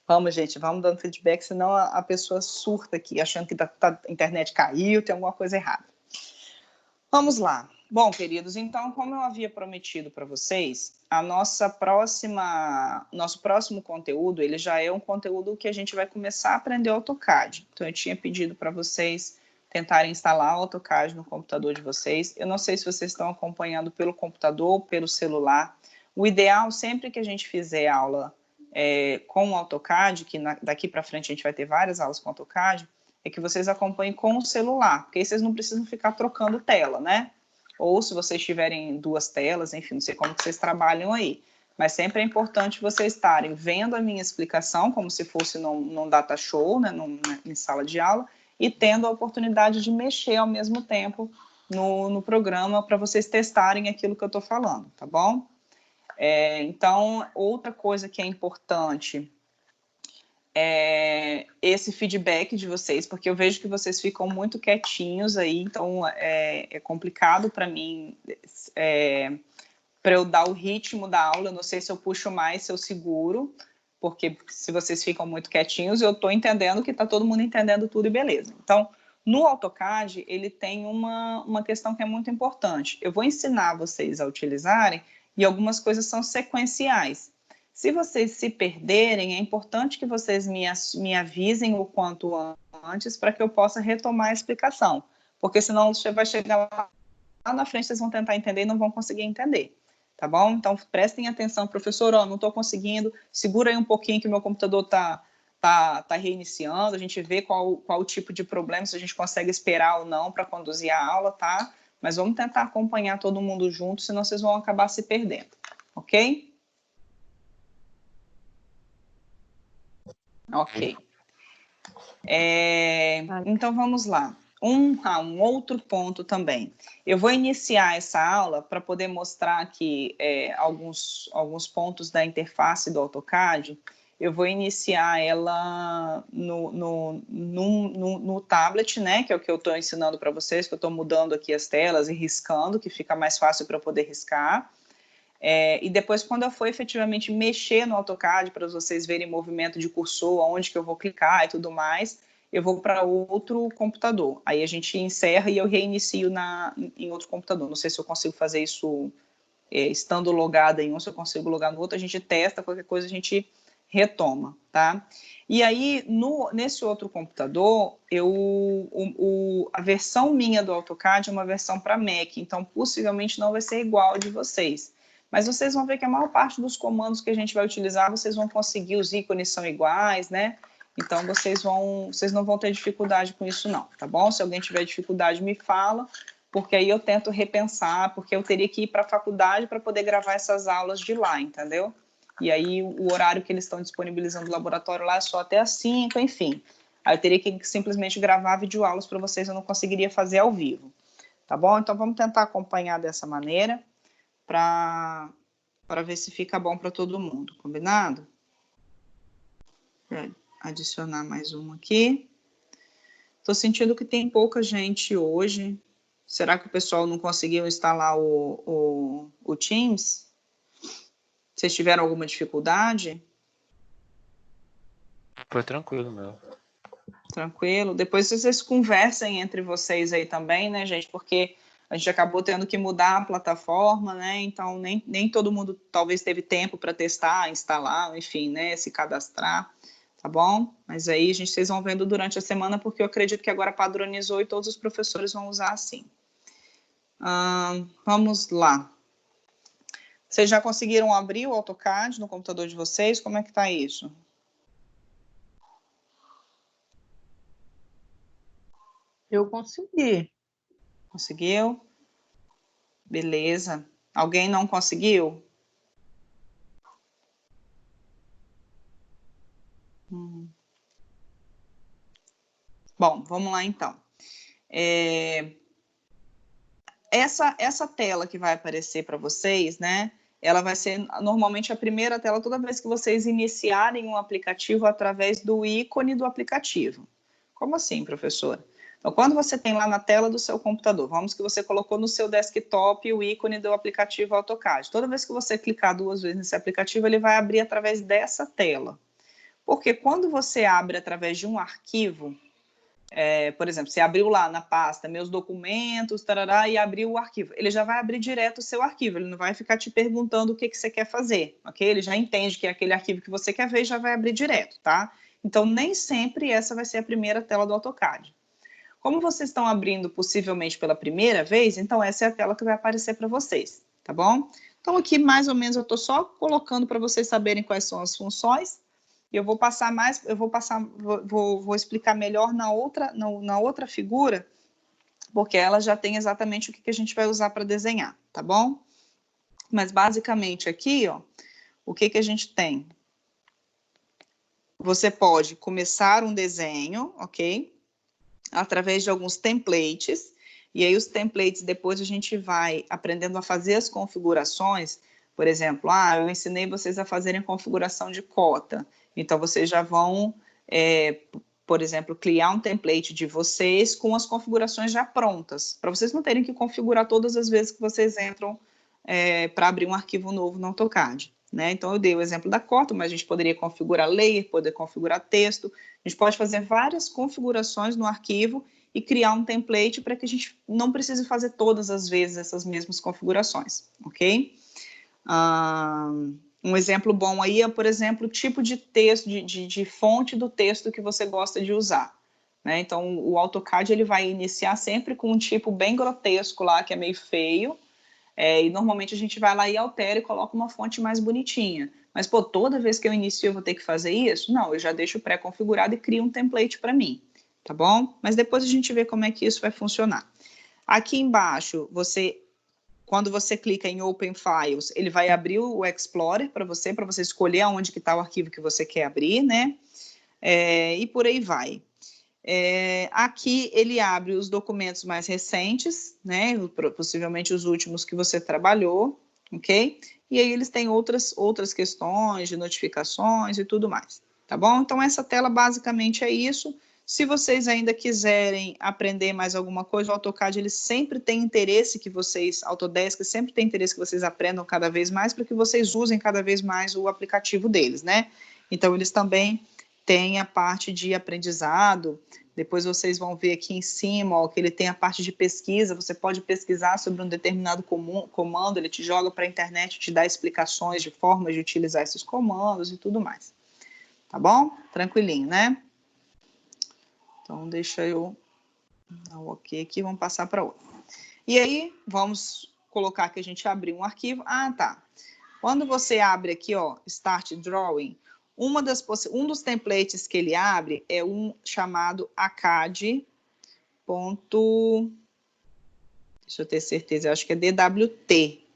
Vamos, gente, vamos dando feedback, senão a pessoa surta aqui, achando que a internet caiu, tem alguma coisa errada. Vamos lá. Bom, queridos, então, como eu havia prometido para vocês, nosso próximo conteúdo, ele já é um conteúdo que a gente vai começar a aprender AutoCAD. Então, eu tinha pedido para vocês tentarem instalar o AutoCAD no computador de vocês. Eu não sei se vocês estão acompanhando pelo computador ou pelo celular. O ideal, sempre que a gente fizer aula com o AutoCAD, que daqui para frente a gente vai ter várias aulas com AutoCAD, é que vocês acompanhem com o celular, porque aí vocês não precisam ficar trocando tela, né? Ou se vocês tiverem 2 telas, enfim, não sei como que vocês trabalham aí. Mas sempre é importante vocês estarem vendo a minha explicação, como se fosse num data show, né, em sala de aula, e tendo a oportunidade de mexer ao mesmo tempo no programa para vocês testarem aquilo que eu estou falando, tá bom? Então, outra coisa que é importante esse feedback de vocês, porque eu vejo que vocês ficam muito quietinhos aí, então é complicado para mim, para eu dar o ritmo da aula. Eu não sei se eu puxo mais, se eu seguro, porque se vocês ficam muito quietinhos, eu estou entendendo que está todo mundo entendendo tudo e beleza. Então, no AutoCAD, ele tem uma questão que é muito importante. Eu vou ensinar vocês a utilizarem, e algumas coisas são sequenciais. Se vocês se perderem, é importante que vocês me avisem o quanto antes para que eu possa retomar a explicação, porque senão você vai chegar lá na frente, vocês vão tentar entender e não vão conseguir entender, tá bom? Então, prestem atenção, professor, não estou conseguindo, segura aí um pouquinho que o meu computador está reiniciando, a gente vê qual o tipo de problema, se a gente consegue esperar ou não para conduzir a aula, tá? Mas vamos tentar acompanhar todo mundo junto, senão vocês vão acabar se perdendo, ok? Ok. Então, vamos lá. Um outro ponto também. Eu vou iniciar essa aula para poder mostrar aqui alguns pontos da interface do AutoCAD. Eu vou iniciar ela no tablet, né, que é o que eu estou ensinando para vocês, que eu estou mudando aqui as telas e riscando, que fica mais fácil para eu poder riscar. E depois, quando eu for efetivamente mexer no AutoCAD, para vocês verem movimento de cursor, aonde que eu vou clicar e tudo mais, eu vou para outro computador. Aí a gente encerra e eu reinicio em outro computador. Não sei se eu consigo fazer isso estando logada em um, se eu consigo logar no outro, a gente testa, qualquer coisa a gente retoma, tá? E aí, nesse outro computador, a versão minha do AutoCAD é uma versão para Mac, então possivelmente não vai ser igual a de vocês. Mas vocês vão ver que a maior parte dos comandos que a gente vai utilizar, vocês vão conseguir, os ícones são iguais, né? Então, vocês não vão ter dificuldade com isso não, tá bom? Se alguém tiver dificuldade, me fala, porque aí eu tento repensar, porque eu teria que ir para a faculdade para poder gravar essas aulas de lá, entendeu? E aí o horário que eles estão disponibilizando no laboratório lá é só até às 5, enfim. Aí eu teria que simplesmente gravar videoaulas para vocês, eu não conseguiria fazer ao vivo, tá bom? Então, vamos tentar acompanhar dessa maneira, para ver se fica bom para todo mundo, combinado? Adicionar mais um aqui. Estou sentindo que tem pouca gente hoje. Será que o pessoal não conseguiu instalar o Teams? Vocês tiveram alguma dificuldade? Foi tranquilo, meu. Tranquilo. Depois vocês conversem entre vocês aí também, né, gente? Porque a gente acabou tendo que mudar a plataforma, né? Então, nem todo mundo talvez teve tempo para testar, instalar, enfim, né? Se cadastrar, tá bom? Mas aí, vocês vão vendo durante a semana, porque eu acredito que agora padronizou e todos os professores vão usar assim. Vamos lá. Vocês já conseguiram abrir o AutoCAD no computador de vocês? Como é que tá isso? Eu consegui. Conseguiu? Beleza. Alguém não conseguiu? Bom, vamos lá então. Essa tela que vai aparecer para vocês, né? Ela vai ser normalmente a primeira tela toda vez que vocês iniciarem um aplicativo através do ícone do aplicativo. Como assim, professora? Então, quando você tem lá na tela do seu computador, vamos que você colocou no seu desktop o ícone do aplicativo AutoCAD. Toda vez que você clicar 2 vezes nesse aplicativo, ele vai abrir através dessa tela. Porque quando você abre através de um arquivo, por exemplo, você abriu lá na pasta meus documentos, tarará, e abriu o arquivo, ele já vai abrir direto o seu arquivo, ele não vai ficar te perguntando o que você quer fazer, ok? Ele já entende que é aquele arquivo que você quer ver e já vai abrir direto, tá? Então, nem sempre essa vai ser a primeira tela do AutoCAD. Como vocês estão abrindo possivelmente pela primeira vez, então essa é a tela que vai aparecer para vocês, tá bom? Então, aqui mais ou menos eu estou só colocando para vocês saberem quais são as funções. Eu vou passar mais, vou explicar melhor na outra figura, porque ela já tem exatamente o que a gente vai usar para desenhar, tá bom? Mas basicamente aqui, ó, o que a gente tem? Você pode começar um desenho, ok? Através de alguns templates, e aí os templates depois a gente vai aprendendo a fazer as configurações. Por exemplo, eu ensinei vocês a fazerem configuração de cota, então vocês já vão, por exemplo, criar um template de vocês com as configurações já prontas, para vocês não terem que configurar todas as vezes que vocês entram para abrir um arquivo novo no AutoCAD. Né? Então, eu dei o exemplo da cota, mas a gente poderia configurar layer, poder configurar texto, a gente pode fazer várias configurações no arquivo e criar um template para que a gente não precise fazer todas as vezes essas mesmas configurações, ok? Um exemplo bom aí é, por exemplo, o tipo de texto, de fonte do texto que você gosta de usar. Né? Então, o AutoCAD ele vai iniciar sempre com um tipo bem grotesco lá, que é meio feio, e normalmente a gente vai lá e altera e coloca uma fonte mais bonitinha. Mas, pô, toda vez que eu inicio eu vou ter que fazer isso? Não, eu já deixo pré-configurado e crio um template para mim, tá bom? Mas depois a gente vê como é que isso vai funcionar. Aqui embaixo, quando você clica em Open Files, ele vai abrir o Explorer para você escolher aonde que está o arquivo que você quer abrir, né? e por aí vai. Aqui ele abre os documentos mais recentes, né, possivelmente os últimos que você trabalhou, ok? E aí eles têm outras questões de notificações e tudo mais, tá bom? Então essa tela basicamente é isso. Se vocês ainda quiserem aprender mais alguma coisa, o AutoCAD ele sempre tem interesse que vocês, Autodesk sempre tem interesse que vocês aprendam cada vez mais para que vocês usem cada vez mais o aplicativo deles, né? Então eles também têm a parte de aprendizado. Depois vocês vão ver aqui em cima, ó, que ele tem a parte de pesquisa. Você pode pesquisar sobre um determinado comando, ele te joga para a internet, te dá explicações de formas de utilizar esses comandos e tudo mais. Tá bom? Tranquilinho, né? Então, deixa eu dar um ok aqui, vamos passar para outro. E aí, vamos colocar que a gente abriu um arquivo. Ah, tá. Quando você abre aqui, ó, Start Drawing, um dos templates que ele abre é um chamado ACAD. Deixa eu ter certeza, eu acho que é DWT,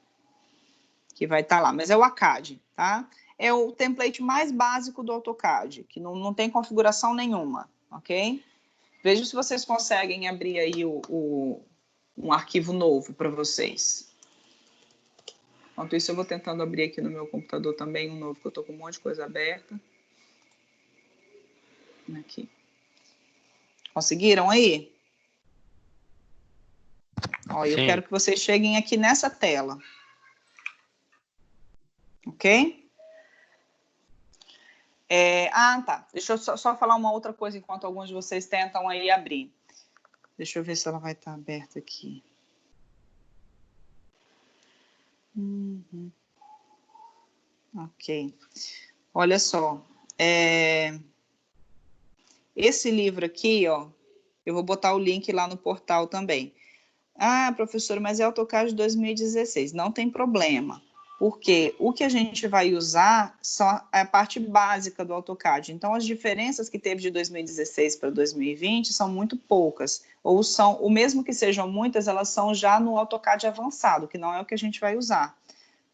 que vai estar lá, mas é o ACAD, tá? É o template mais básico do AutoCAD, que não tem configuração nenhuma, ok? Vejam se vocês conseguem abrir aí um arquivo novo para vocês. Enquanto isso, eu vou tentando abrir aqui no meu computador também um novo, que eu estou com um monte de coisa aberta. Aqui. Conseguiram aí? Ó, eu quero que vocês cheguem aqui nessa tela. Ok? Tá. Deixa eu só falar uma outra coisa enquanto alguns de vocês tentam aí abrir. Deixa eu ver se ela vai estar aberta aqui. Ok. Olha só. Esse livro aqui, ó, eu vou botar o link lá no portal também. Ah, professora, mas é AutoCAD 2016. Não tem problema, porque o que a gente vai usar só é a parte básica do AutoCAD. Então, as diferenças que teve de 2016 para 2020 são muito poucas, ou são, o mesmo que sejam muitas, elas são já no AutoCAD avançado, que não é o que a gente vai usar,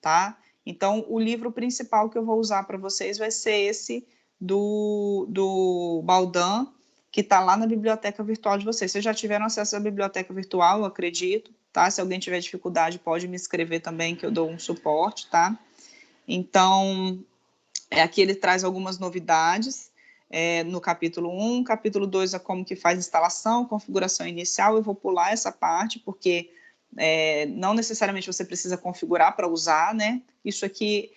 tá? Então, o livro principal que eu vou usar para vocês vai ser esse do Baldan, que está lá na biblioteca virtual de vocês. Vocês já tiveram acesso à biblioteca virtual, eu acredito, tá? Se alguém tiver dificuldade, pode me escrever também, que eu dou um suporte, tá? Então, aqui ele traz algumas novidades, no capítulo 1, capítulo 2 é como que faz instalação, configuração inicial. Eu vou pular essa parte, porque não necessariamente você precisa configurar para usar, né? Isso aqui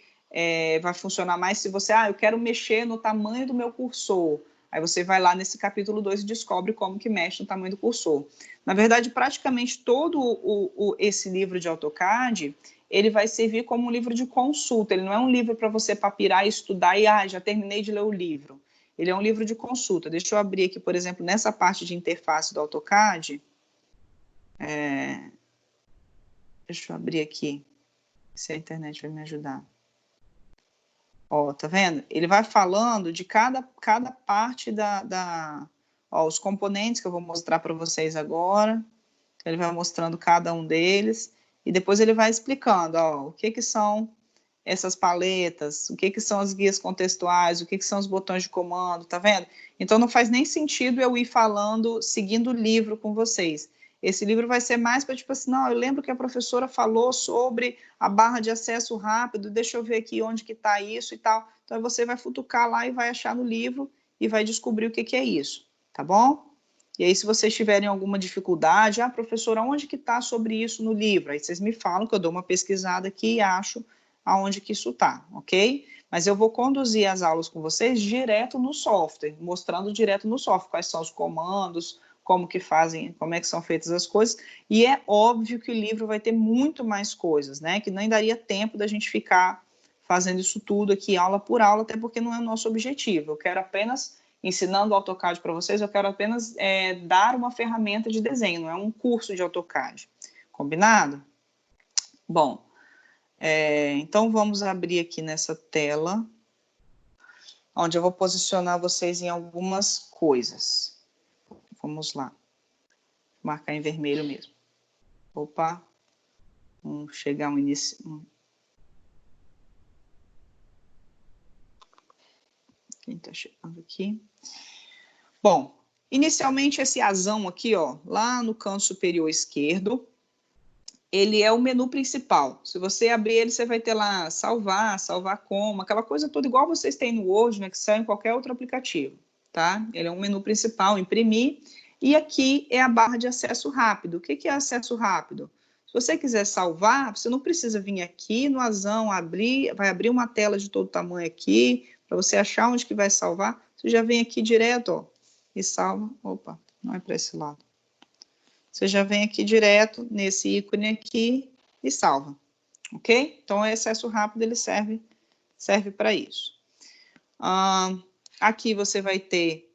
vai funcionar mais se você, eu quero mexer no tamanho do meu cursor. Aí você vai lá nesse capítulo 2 e descobre como que mexe no tamanho do cursor. Na verdade, praticamente todo esse livro de AutoCAD, ele vai servir como um livro de consulta. Ele não é um livro para você papirar e estudar e, já terminei de ler o livro. Ele é um livro de consulta. Deixa eu abrir aqui, por exemplo, nessa parte de interface do AutoCAD. Deixa eu abrir aqui, se a internet vai me ajudar. Ó, tá vendo? Ele vai falando de cada parte os componentes que eu vou mostrar para vocês agora. Ele vai mostrando cada um deles e depois ele vai explicando, ó, o que são essas paletas, o que são as guias contextuais, o que são os botões de comando, tá vendo? Então não faz nem sentido eu ir falando, seguindo o livro com vocês. Esse livro vai ser mais para, tipo assim, não, eu lembro que a professora falou sobre a barra de acesso rápido, deixa eu ver aqui onde que está isso e tal. Então, você vai futucar lá e vai achar no livro e vai descobrir o que é isso, tá bom? E aí, se vocês tiverem alguma dificuldade, professora, onde que está sobre isso no livro? Aí vocês me falam que eu dou uma pesquisada aqui e acho aonde que isso está, ok? Mas eu vou conduzir as aulas com vocês direto no software, mostrando direto no software quais são os comandos, como que fazem, como é que são feitas as coisas, e é óbvio que o livro vai ter muito mais coisas, né, que nem daria tempo da gente ficar fazendo isso tudo aqui, aula por aula, até porque não é o nosso objetivo. Eu quero apenas, ensinando AutoCAD para vocês, eu quero apenas dar uma ferramenta de desenho, não é um curso de AutoCAD. Combinado? Bom, então vamos abrir aqui nessa tela, onde eu vou posicionar vocês em algumas coisas. Vamos lá. Vou marcar em vermelho mesmo. Opa. Vamos chegar ao início. Quem está chegando aqui? Bom, inicialmente esse azão aqui, ó, lá no canto superior esquerdo, ele é o menu principal. Se você abrir ele, você vai ter lá salvar, salvar como, aquela coisa toda igual vocês têm no Word, no Excel, em qualquer outro aplicativo, tá? Ele é um menu principal, imprimir, e aqui é a barra de acesso rápido. O que é acesso rápido? Se você quiser salvar, você não precisa vir aqui no azão, abrir, vai abrir uma tela de todo tamanho aqui, para você achar onde que vai salvar, você já vem aqui direto, ó, e salva. Opa, não é para esse lado. Você já vem aqui direto nesse ícone aqui e salva, ok? Então, o acesso rápido, ele serve para isso. Aqui você vai ter,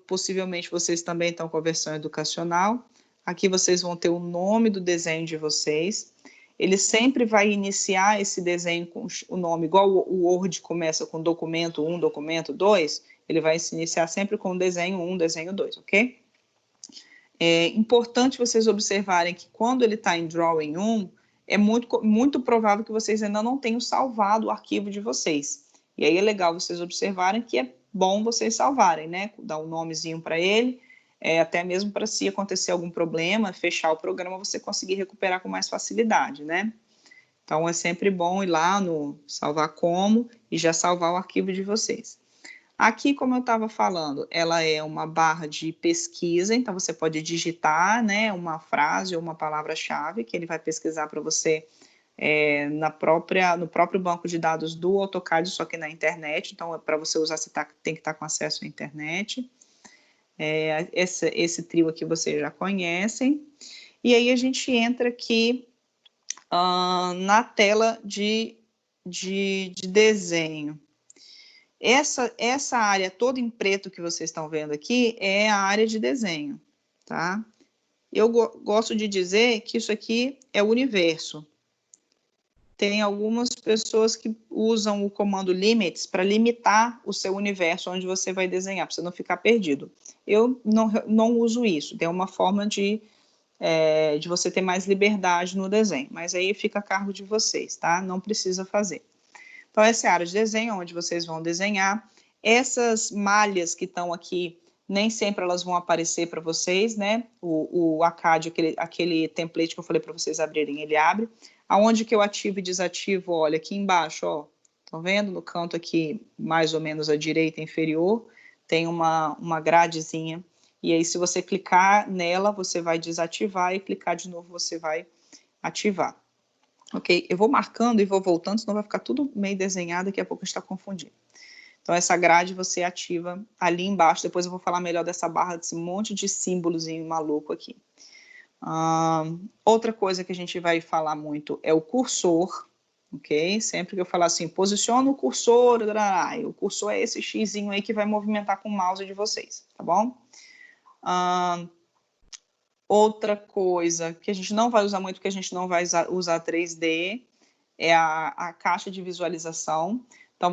possivelmente vocês também estão com a versão educacional, aqui vocês vão ter o nome do desenho de vocês, ele sempre vai iniciar esse desenho com o nome, igual o Word começa com documento 1, documento 2, ele vai se iniciar sempre com desenho 1, desenho 2, ok? É importante vocês observarem que quando ele está em Drawing 1, é muito provável que vocês ainda não tenham salvado o arquivo de vocês. E aí é legal vocês observarem que é bom vocês salvarem, né? Dar um nomezinho para ele, até mesmo para se acontecer algum problema, fechar o programa, você conseguir recuperar com mais facilidade, né? Então é sempre bom ir lá no salvar como e já salvar o arquivo de vocês. Aqui, como eu estava falando, ela é uma barra de pesquisa, então você pode digitar, né, uma frase ou uma palavra-chave que ele vai pesquisar para você no próprio banco de dados do AutoCAD, só que na internet. Então, para você usar, você tem que estar com acesso à internet. Esse trio aqui vocês já conhecem. E aí a gente entra aqui na tela de desenho. Essa área toda em preto que vocês estão vendo aqui é a área de desenho, tá? Eu gosto de dizer que isso aqui é o universo. Tem algumas pessoas que usam o comando limits para limitar o seu universo onde você vai desenhar, para você não ficar perdido. Eu não uso isso, tem uma forma de você ter mais liberdade no desenho, mas aí fica a cargo de vocês, tá? Não precisa fazer. Então, essa é a área de desenho, onde vocês vão desenhar. Essas malhas que estão aqui, nem sempre elas vão aparecer para vocês, né? O ACAD, aquele template que eu falei para vocês abrirem, ele abre. Aonde que eu ativo e desativo, olha, aqui embaixo, ó. Estão vendo? No canto aqui, mais ou menos à direita inferior, tem uma gradezinha. E aí, se você clicar nela, você vai desativar e clicar de novo, você vai ativar. Ok? Eu vou marcando e vou voltando, senão vai ficar tudo meio desenhado, daqui a pouco a gente está confundindo. Então, essa grade você ativa ali embaixo, depois eu vou falar melhor dessa barra, desse monte de símbolozinho maluco aqui. Outra coisa que a gente vai falar muito é o cursor, ok? Sempre que eu falar assim, posiciona o cursor, o cursor é esse xizinho aí que vai movimentar com o mouse de vocês, tá bom? Outra coisa que a gente não vai usar muito, porque a gente não vai usar 3D, é a caixa de visualização. Então,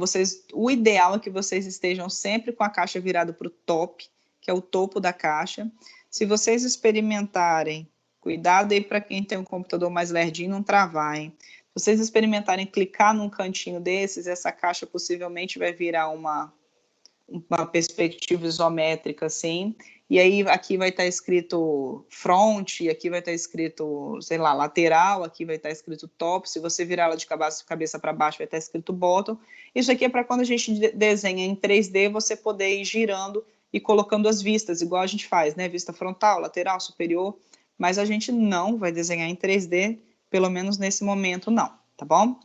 o ideal é que vocês estejam sempre com a caixa virada para o top, que é o topo da caixa. Se vocês experimentarem, cuidado aí para quem tem um computador mais lerdinho, não travar, hein? Se vocês experimentarem clicar num cantinho desses, essa caixa possivelmente vai virar uma perspectiva isométrica, assim, e aí aqui vai estar escrito front, aqui vai estar escrito, sei lá, lateral, aqui vai estar escrito top, se você virar ela de cabeça para baixo vai estar escrito bottom. Isso aqui é para quando a gente desenha em 3D, você poder ir girando e colocando as vistas, igual a gente faz, né, vista frontal, lateral, superior, mas a gente não vai desenhar em 3D, pelo menos nesse momento não, tá bom?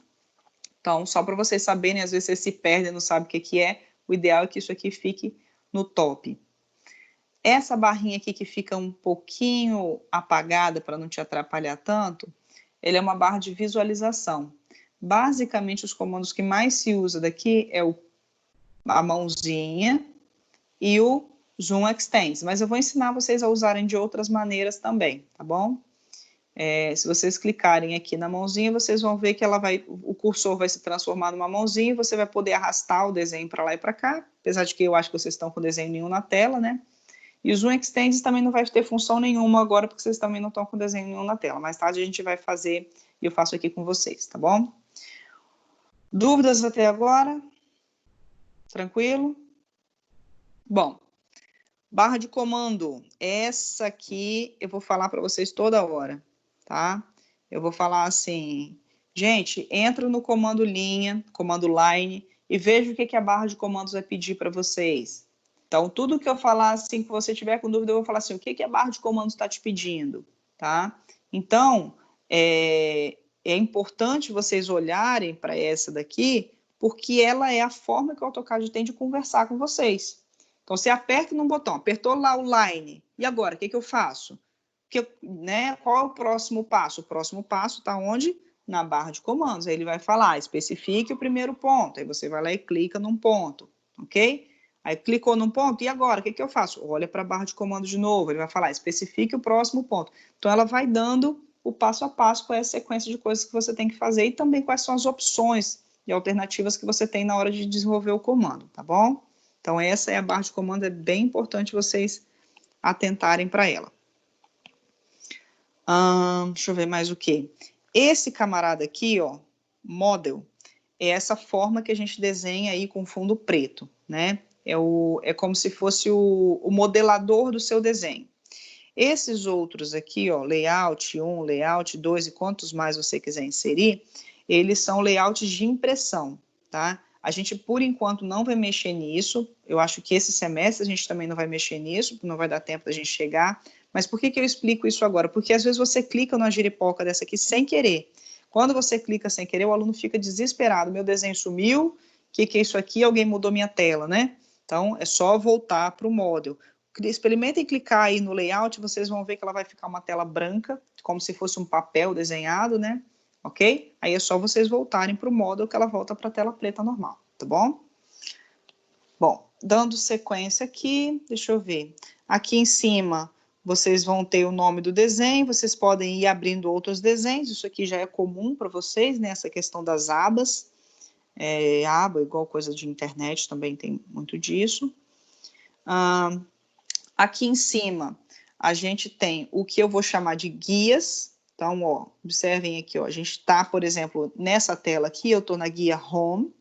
Então, só para vocês saberem, às vezes vocês se perdem, não sabem o que é, o ideal é que isso aqui fique no top. Essa barrinha aqui que fica um pouquinho apagada para não te atrapalhar tanto, ele é uma barra de visualização. Basicamente, os comandos que mais se usa daqui é a mãozinha e o Zoom Extends, mas eu vou ensinar vocês a usarem de outras maneiras também, tá bom? Se vocês clicarem aqui na mãozinha, vocês vão ver que o cursor vai se transformar numa mãozinha e você vai poder arrastar o desenho para lá e para cá, apesar de que eu acho que vocês estão com desenho nenhum na tela, né? E o Zoom Extends também não vai ter função nenhuma agora, porque vocês também não estão com desenho nenhum na tela. Mais tarde a gente vai fazer e eu faço aqui com vocês, tá bom? Dúvidas até agora? Tranquilo? Bom, barra de comando. Essa aqui eu vou falar para vocês toda hora, tá? Eu vou falar assim, gente, entra no comando linha, comando line, e veja o que a barra de comandos vai pedir para vocês. Então, tudo que eu falar, assim, que você tiver com dúvida, eu vou falar assim, o que a barra de comandos está te pedindo, tá? Então, é importante vocês olharem para essa daqui, porque ela é a forma que o AutoCAD tem de conversar com vocês. Então, você aperta num botão, apertou lá o line, e agora, o que eu faço? Qual é o próximo passo? O próximo passo está onde? Na barra de comandos. Aí ele vai falar, especifique o primeiro ponto. Aí você vai lá e clica num ponto, ok? Aí clicou num ponto, e agora? O que eu faço? Olha para a barra de comandos de novo. Ele vai falar, especifique o próximo ponto. Então, ela vai dando o passo a passo, qual é a sequência de coisas que você tem que fazer e também quais são as opções e alternativas que você tem na hora de desenvolver o comando, tá bom? Então, essa é a barra de comando, é bem importante vocês atentarem para ela. Deixa eu ver mais o que. Esse camarada aqui, ó, model, é essa forma que a gente desenha aí com fundo preto, né? É como se fosse o modelador do seu desenho. Esses outros aqui, ó, layout 1, layout 2 e quantos mais você quiser inserir, eles são layouts de impressão, tá? A gente, por enquanto, não vai mexer nisso. Eu acho que esse semestre a gente também não vai mexer nisso, não vai dar tempo da gente chegar. Mas por que eu explico isso agora? Porque às vezes você clica numa giripoca dessa aqui sem querer. Quando você clica sem querer, o aluno fica desesperado. Meu desenho sumiu, o que é isso aqui? Alguém mudou minha tela, né? Então, é só voltar para o model. Experimentem clicar aí no layout, vocês vão ver que ela vai ficar uma tela branca, como se fosse um papel desenhado, né? Ok? Aí é só vocês voltarem para o model que ela volta para a tela preta normal, tá bom? Bom, dando sequência aqui, deixa eu ver. Aqui em cima, vocês vão ter o nome do desenho, vocês podem ir abrindo outros desenhos, isso aqui já é comum para vocês, né? Essa questão das abas. Aba, igual coisa de internet, também tem muito disso. Aqui em cima, a gente tem o que eu vou chamar de guias. Então, ó, observem aqui, ó, a gente está, por exemplo, nessa tela aqui, eu estou na guia Home,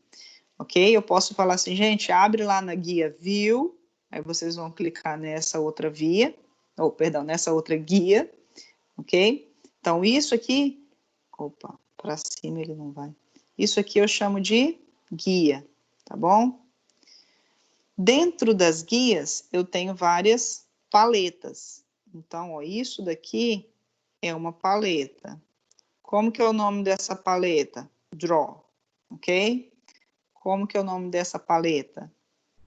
ok? Eu posso falar assim, gente, abre lá na guia View, aí vocês vão clicar nessa outra via, nessa outra guia, ok? Então, isso aqui, opa, para cima ele não vai. Isso aqui eu chamo de guia, tá bom? Dentro das guias, eu tenho várias paletas. Então, ó, isso daqui é uma paleta. Como que é o nome dessa paleta? Draw, ok? Como que é o nome dessa paleta?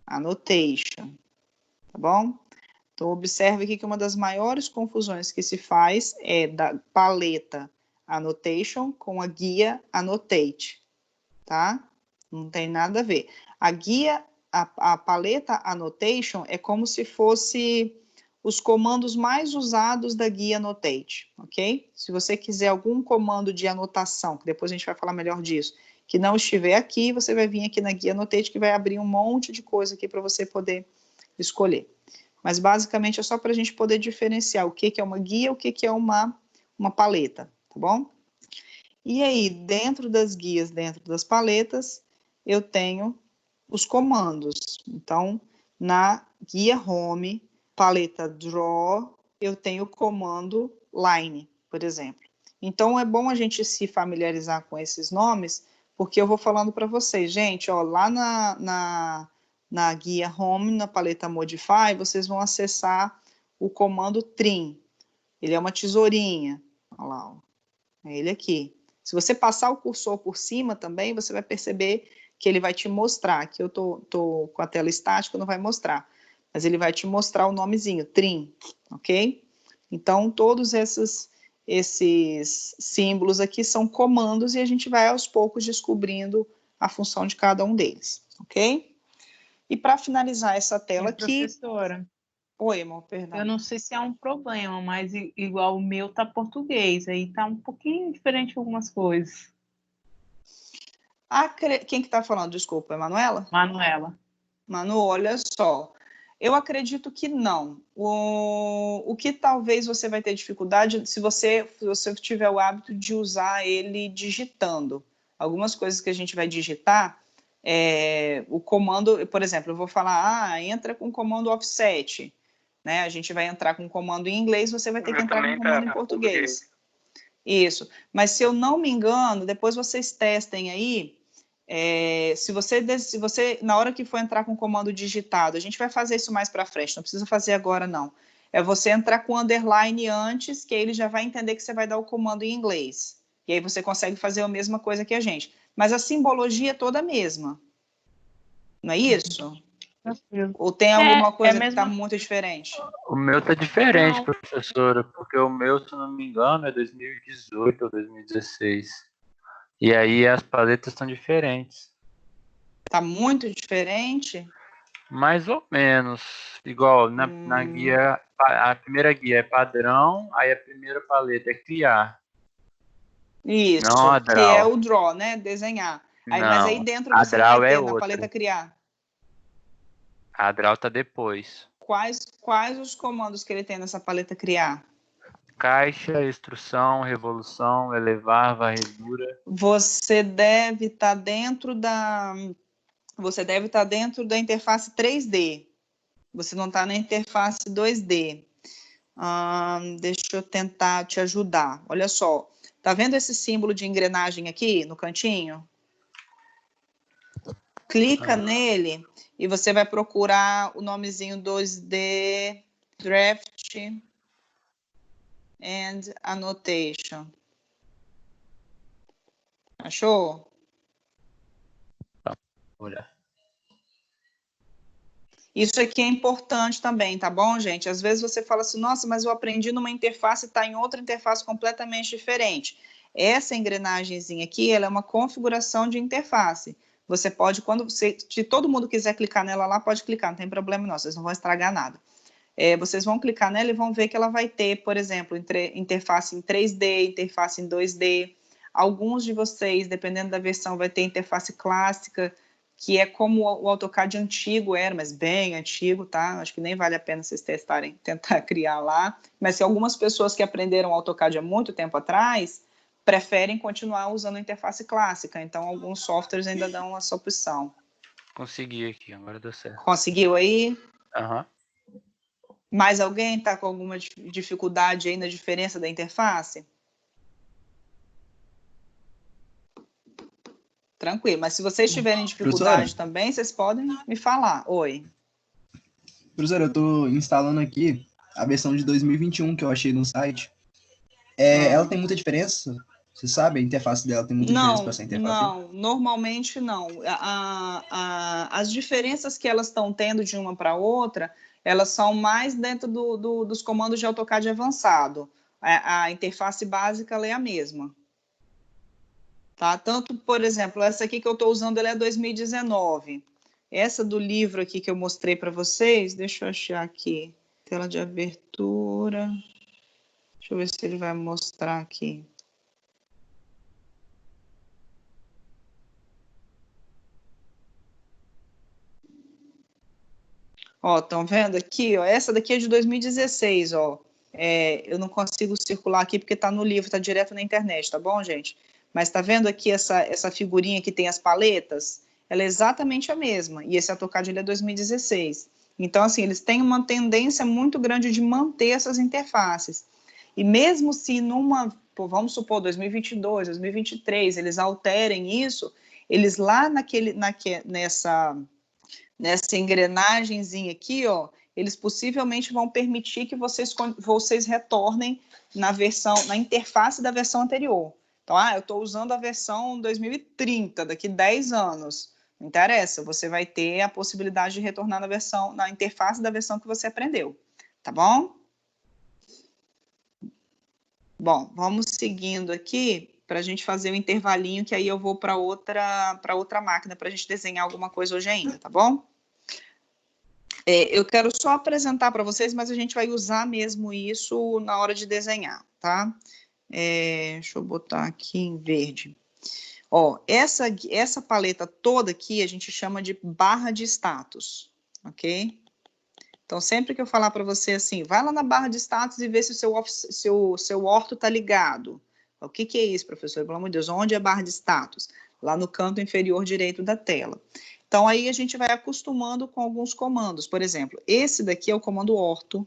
Annotation, tá bom? Então, observe aqui que uma das maiores confusões que se faz é da paleta Annotation com a guia Annotate, tá? Não tem nada a ver. A guia, a paleta Annotation é como se fosse os comandos mais usados da guia Annotate, ok? Se você quiser algum comando de anotação, que depois a gente vai falar melhor disso, que não estiver aqui, você vai vir aqui na guia Annotate, que vai abrir um monte de coisa aqui para você poder escolher. Mas basicamente é só para a gente poder diferenciar o que é uma guia, o que é uma paleta, tá bom? E aí, dentro das guias, dentro das paletas, eu tenho os comandos. Então, na guia Home, paleta Draw, eu tenho o comando Line, por exemplo. Então, é bom a gente se familiarizar com esses nomes, porque eu vou falando para vocês, gente, ó, lá na guia Home, na paleta Modify, vocês vão acessar o comando Trim. Ele é uma tesourinha. Olha lá, ó. É ele aqui. Se você passar o cursor por cima também, você vai perceber que ele vai te mostrar. Aqui eu tô com a tela estática, não vai mostrar. Mas ele vai te mostrar o nomezinho, Trim, ok? Então, todos esses símbolos aqui são comandos e a gente vai aos poucos descobrindo a função de cada um deles, ok? E para finalizar essa tela aqui... Professora. Oi, amor, perdão. Eu não sei se é um problema, mas igual o meu tá português, aí tá um pouquinho diferente algumas coisas. Quem que tá falando? Desculpa, é Manuela? Manuela. Manu, olha só, eu acredito que não. O que talvez você vai ter dificuldade se você tiver o hábito de usar ele digitando. Algumas coisas que a gente vai digitar, o comando, por exemplo, eu vou falar, entra com o comando offset, né? A gente vai entrar com o comando em inglês, você vai ter que entrar com o comando em português. Isso. Mas se eu não me engano, depois vocês testem aí, se você, na hora que for entrar com o comando digitado, a gente vai fazer isso mais para frente, não precisa fazer agora, não. É você entrar com o underline antes, que aí ele já vai entender que você vai dar o comando em inglês. E aí você consegue fazer a mesma coisa que a gente. Mas a simbologia é toda a mesma. Não é isso? Ou tem alguma coisa que está muito diferente? O meu tá diferente, Não. professora, porque o meu, se não me engano, é 2018 ou 2016. E aí as paletas estão diferentes. Está muito diferente? Mais ou menos. Igual na guia, a primeira guia é padrão, aí a primeira paleta é criar. Isso, não que é o draw, né? Desenhar. Mas aí Não, dentro a você draw vai ter é na outra. paleta criar. A draw tá depois. Quais os comandos que ele tem nessa paleta criar? Caixa, extrução, revolução, elevar, varredura. Você deve estar dentro da interface 3D. Você não está na interface 2D. Deixa eu tentar te ajudar. Olha só. Tá vendo esse símbolo de engrenagem aqui no cantinho? Clica nele e você vai procurar o nomezinho 2D Draft and Annotation. Achou? Olha. Isso aqui é importante também, tá bom, gente? Às vezes você fala assim, nossa, mas eu aprendi numa interface e está em outra interface completamente diferente. Essa engrenagemzinha aqui, ela é uma configuração de interface. Você pode, se todo mundo quiser clicar nela lá, pode clicar, não tem problema não, vocês não vão estragar nada. Vocês vão clicar nela e vão ver que ela vai ter, por exemplo, interface em 3D, interface em 2D. Alguns de vocês, dependendo da versão, vai ter interface clássica, que é como o AutoCAD antigo era, mas bem antigo, tá? Acho que nem vale a pena vocês testarem, tentar criar lá. Mas se algumas pessoas que aprenderam AutoCAD há muito tempo atrás, preferem continuar usando a interface clássica. Então, alguns softwares ainda dão essa opção. Consegui aqui, agora deu certo. Conseguiu aí? Aham. Mais alguém está com alguma dificuldade aí na diferença da interface? Tranquilo, mas se vocês tiverem dificuldade também, vocês podem me falar. Oi. Professora, eu estou instalando aqui a versão de 2021 que eu achei no site. Ela tem muita diferença? Você sabe, a interface dela tem muita diferença para essa interface? Não, normalmente não. As diferenças que elas estão tendo de uma para outra, elas são mais dentro dos comandos de AutoCAD avançado. A interface básica ela é a mesma. Tá? Tanto, por exemplo, essa aqui que eu estou usando, ela é 2019. Essa do livro aqui que eu mostrei para vocês, deixa eu achar aqui. Tela de abertura. Deixa eu ver se ele vai mostrar aqui. Ó, estão vendo aqui? Ó, essa daqui é de 2016, ó. Eu não consigo circular aqui porque está no livro, está direto na internet, tá bom, gente? Mas está vendo aqui essa figurinha que tem as paletas? Ela é exatamente a mesma. E esse AutoCAD ele é 2016. Então, assim, eles têm uma tendência muito grande de manter essas interfaces. E mesmo se vamos supor, 2022, 2023, eles alterem isso, eles lá nessa engrenagemzinha aqui, ó, eles possivelmente vão permitir que vocês retornem na interface da versão anterior. Então, eu estou usando a versão 2030, daqui 10 anos. Não interessa, você vai ter a possibilidade de retornar na interface da versão que você aprendeu. Tá bom? Bom, vamos seguindo aqui para a gente fazer o intervalinho, que aí eu vou para outra máquina para a gente desenhar alguma coisa hoje ainda, tá bom? Eu quero só apresentar para vocês, mas a gente vai usar mesmo isso na hora de desenhar, tá? Deixa eu botar aqui em verde. Ó, essa paleta toda aqui a gente chama de barra de status, ok? Então, sempre que eu falar para você assim, vai lá na barra de status e vê se o seu orto está ligado. O que é isso, professor? Pelo amor de Deus, onde é a barra de status? lá no canto inferior direito da tela. Então, aí a gente vai acostumando com alguns comandos. Por exemplo, esse daqui é o comando orto,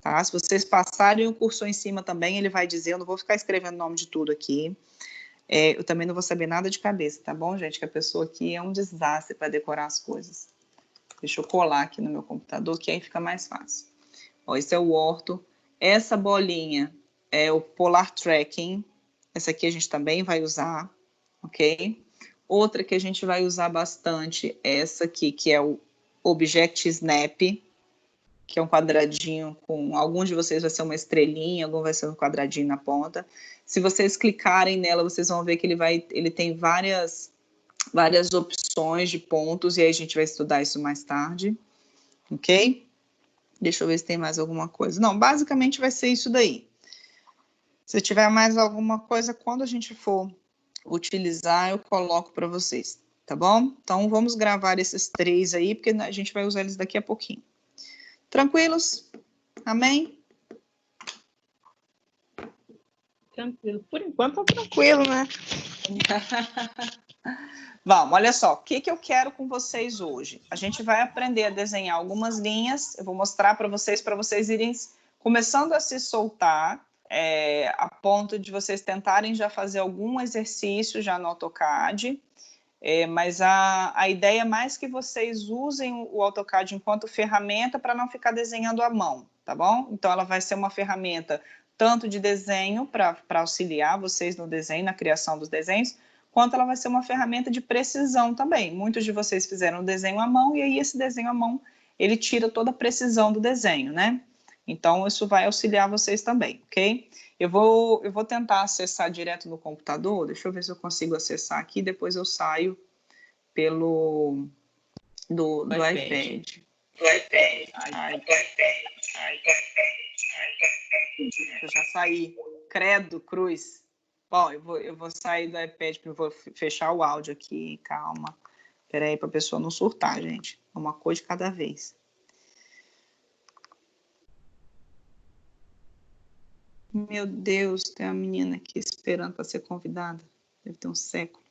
tá? Se vocês passarem o cursor em cima também, ele vai dizer, eu não vou ficar escrevendo o nome de tudo aqui. Eu também não vou saber nada de cabeça, tá bom, gente? Que a pessoa aqui é um desastre para decorar as coisas. Deixa eu colar aqui no meu computador, que aí fica mais fácil. Ó, esse é o orto. Essa bolinha é o polar tracking. Essa aqui a gente também vai usar, ok? Outra que a gente vai usar bastante é essa aqui, que é o Object Snap, que é um quadradinho com... Alguns de vocês vai ser uma estrelinha, algum vai ser um quadradinho na ponta. Se vocês clicarem nela, vocês vão ver que ele tem várias opções de pontos, e aí a gente vai estudar isso mais tarde, ok? Deixa eu ver se tem mais alguma coisa. Não, basicamente vai ser isso daí. Se tiver mais alguma coisa, quando a gente for utilizar, eu coloco para vocês, tá bom? Então, vamos gravar esses 3 aí, porque a gente vai usar eles daqui a pouquinho. Tranquilos? Amém? Tranquilo. Por enquanto, tá tranquilo, né? Vamos, olha só, o que eu quero com vocês hoje? A gente vai aprender a desenhar algumas linhas, eu vou mostrar para vocês irem começando a se soltar, a ponto de vocês tentarem já fazer algum exercício já no AutoCAD, mas a ideia é mais que vocês usem o AutoCAD enquanto ferramenta para não ficar desenhando à mão, tá bom? Então, ela vai ser uma ferramenta tanto de desenho, para auxiliar vocês no desenho, na criação dos desenhos, quanto ela vai ser uma ferramenta de precisão também. Muitos de vocês fizeram o desenho à mão, e aí esse desenho à mão, ele tira toda a precisão do desenho, né? Então, isso vai auxiliar vocês também, ok? Eu vou tentar acessar direto no computador, deixa eu ver se eu consigo acessar aqui, depois eu saio pelo do iPad. Eu já saí. Credo, cruz. Bom, eu vou sair do iPad, porque eu vou fechar o áudio aqui, calma. Espera aí, para a pessoa não surtar, gente. Uma coisa de cada vez. Meu Deus, tem uma menina aqui esperando para ser convidada. Deve ter um século.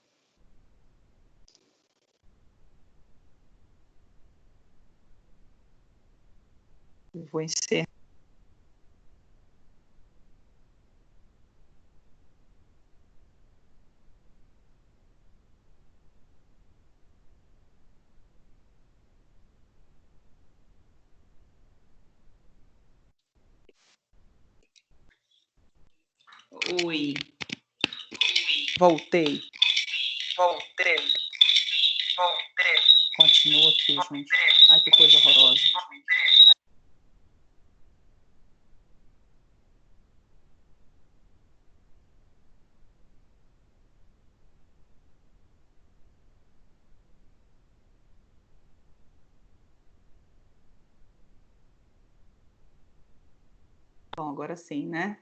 Eu vou encerrar. Oi. Voltei. Continua aqui, gente. Ai, que coisa horrorosa. Bom, agora sim, né?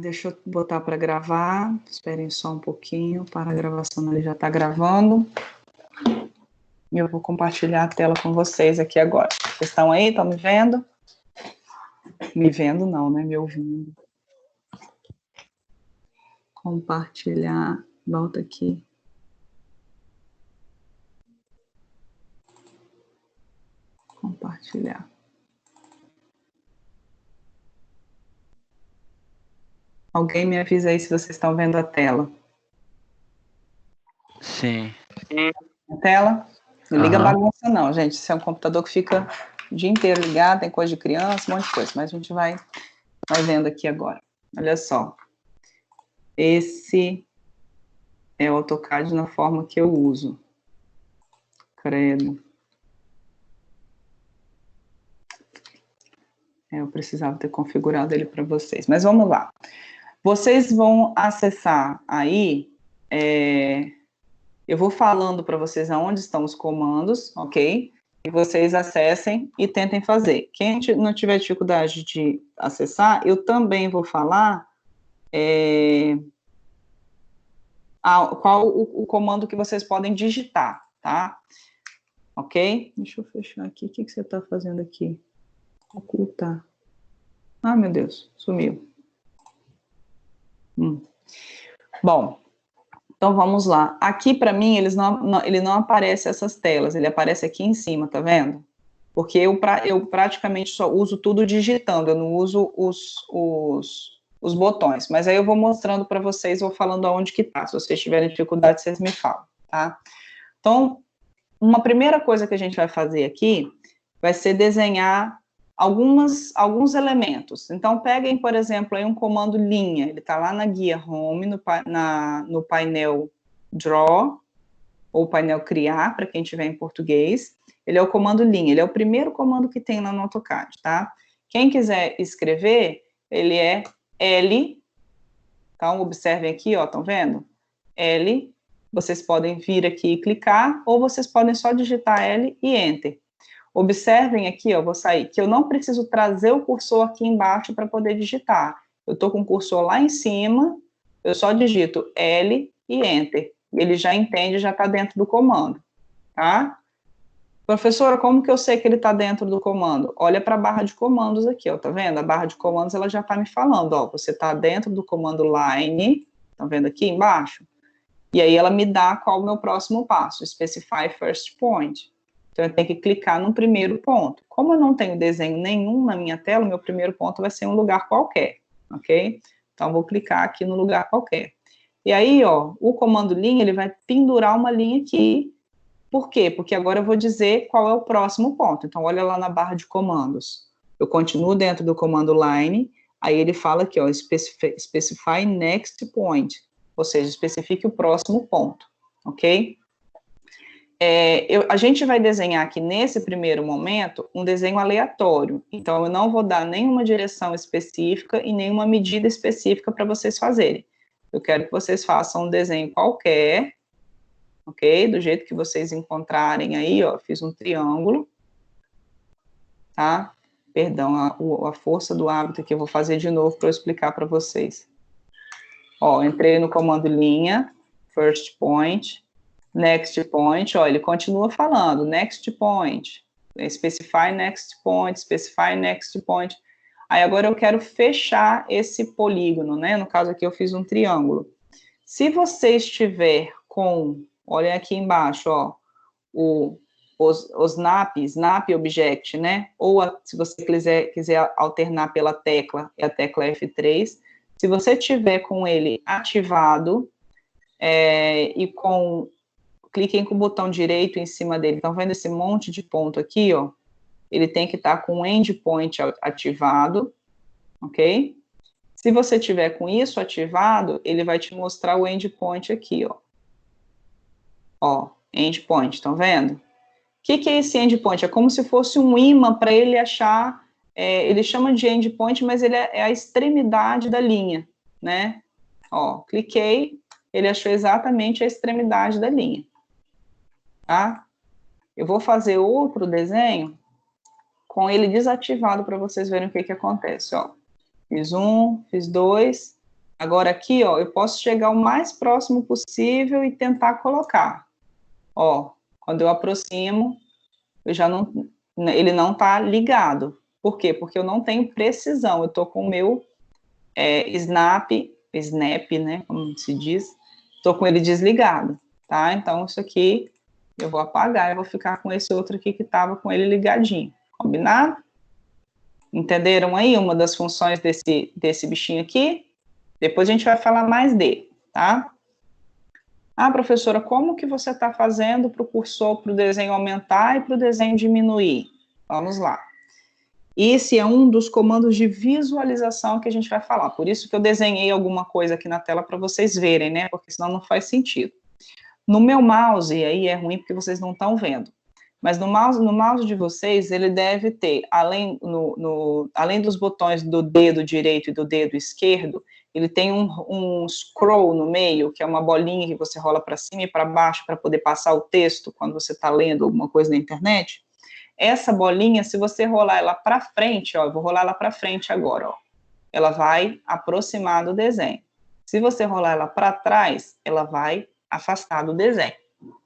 Deixa eu botar para gravar. Esperem só um pouquinho. Para a gravação, ele já está gravando. E eu vou compartilhar a tela com vocês aqui agora. Vocês estão aí? Estão me vendo? Me vendo não, né? Me ouvindo. Compartilhar. Volta aqui. Compartilhar. Alguém me avisa aí se vocês estão vendo a tela. Sim. A tela? Não liga bagunça não, gente. Isso é um computador que fica o dia inteiro ligado, tem coisa de criança, um monte de coisa. Mas a gente vai vendo aqui agora. Olha só. Esse é o AutoCAD na forma que eu uso. Credo. Eu precisava ter configurado ele para vocês. Mas vamos lá. Vocês vão acessar aí... eu vou falando para vocês aonde estão os comandos, ok? E vocês acessem e tentem fazer. Quem não tiver dificuldade de acessar, eu também vou falar qual o comando que vocês podem digitar, tá? Ok? Deixa eu fechar aqui. O que você está fazendo aqui? Ocultar. Ah, meu Deus, sumiu. Bom, Então, vamos lá. Aqui, para mim, ele não aparece essas telas, ele aparece aqui em cima, tá vendo? Porque eu praticamente só uso tudo digitando, eu não uso os botões. Mas aí eu vou mostrando para vocês, vou falando aonde que tá. Se vocês tiverem dificuldade, vocês me falam, tá? Então, uma primeira coisa que a gente vai fazer aqui vai ser desenhar alguns elementos. Então, peguem, por exemplo, aí um comando linha, ele está lá na guia Home, no painel Draw, ou painel Criar, para quem tiver em português. Ele é o comando linha, ele é o primeiro comando que tem lá no AutoCAD, tá? Quem quiser escrever, ele é L, então, observem aqui, ó, estão vendo? L, vocês podem vir aqui e clicar, ou vocês podem só digitar L e Enter. Observem aqui, ó, vou sair, que eu não preciso trazer o cursor aqui embaixo para poder digitar. Eu estou com o cursor lá em cima, eu só digito L e Enter. Ele já entende, já está dentro do comando, tá? Professora, como que eu sei que ele está dentro do comando? Olha para a barra de comandos aqui, ó, tá vendo? A barra de comandos, ela já está me falando, ó, você está dentro do comando Line, tá vendo aqui embaixo? E aí ela me dá qual é o meu próximo passo, Specify First Point. Então, eu tenho que clicar no primeiro ponto. Como eu não tenho desenho nenhum na minha tela, o meu primeiro ponto vai ser um lugar qualquer, ok? Então, eu vou clicar aqui no lugar qualquer. E aí, ó, o comando linha, ele vai pendurar uma linha aqui. Por quê? Porque agora eu vou dizer qual é o próximo ponto. Então, olha lá na barra de comandos. Eu continuo dentro do comando line, aí ele fala aqui, ó, Specify Next Point. Ou seja, especifique o próximo ponto, ok? A gente vai desenhar aqui nesse primeiro momento um desenho aleatório, então eu não vou dar nenhuma direção específica e nenhuma medida específica para vocês fazerem. Eu quero que vocês façam um desenho qualquer, ok? Do jeito que vocês encontrarem aí, ó, fiz um triângulo, tá? Perdão, a força do hábito aqui eu vou fazer de novo para eu explicar para vocês. Ó, entrei no comando linha, first point, next point, ó, ele continua falando, next point, specify next point. Aí agora eu quero fechar esse polígono, né? No caso aqui eu fiz um triângulo. Se você estiver com, olha aqui embaixo, ó, os snap object, né? Ou se você quiser alternar pela tecla, é a tecla F3. Se você tiver com ele ativado e cliquem com o botão direito em cima dele. Estão vendo esse monte de ponto aqui, ó? Ele tem que estar com o endpoint ativado, ok? Se você tiver com isso ativado, ele vai te mostrar o endpoint aqui, ó. Ó, endpoint, estão vendo? O que é esse endpoint? É como se fosse um imã para ele achar, ele chama de endpoint, mas ele é a extremidade da linha, né? Ó, cliquei, ele achou exatamente a extremidade da linha. Tá? Eu vou fazer outro desenho com ele desativado para vocês verem o que acontece, ó. Fiz um, fiz dois. Agora aqui, ó, eu posso chegar o mais próximo possível e tentar colocar. Ó, quando eu aproximo, ele não tá ligado. Por quê? Porque eu não tenho precisão. Eu tô com o meu snap, né, como se diz, tô com ele desligado, tá? Então, isso aqui eu vou apagar, eu vou ficar com esse outro aqui que estava com ele ligadinho. Combinado? Entenderam aí uma das funções desse bichinho aqui? Depois a gente vai falar mais dele, tá? Ah, professora, como que você está fazendo para o cursor, para o desenho aumentar e para o desenho diminuir? Vamos lá. Esse é um dos comandos de visualização que a gente vai falar. Por isso que eu desenhei alguma coisa aqui na tela para vocês verem, né? Porque senão não faz sentido. No meu mouse, e aí é ruim porque vocês não estão vendo, mas no mouse de vocês, ele deve ter, além dos botões do dedo direito e do dedo esquerdo, ele tem um scroll no meio, que é uma bolinha que você rola para cima e para baixo para poder passar o texto quando você está lendo alguma coisa na internet. Essa bolinha, se você rolar ela para frente, ó, eu vou rolar ela para frente agora, ó, ela vai aproximar do desenho. Se você rolar ela para trás, ela vai afastar do desenho,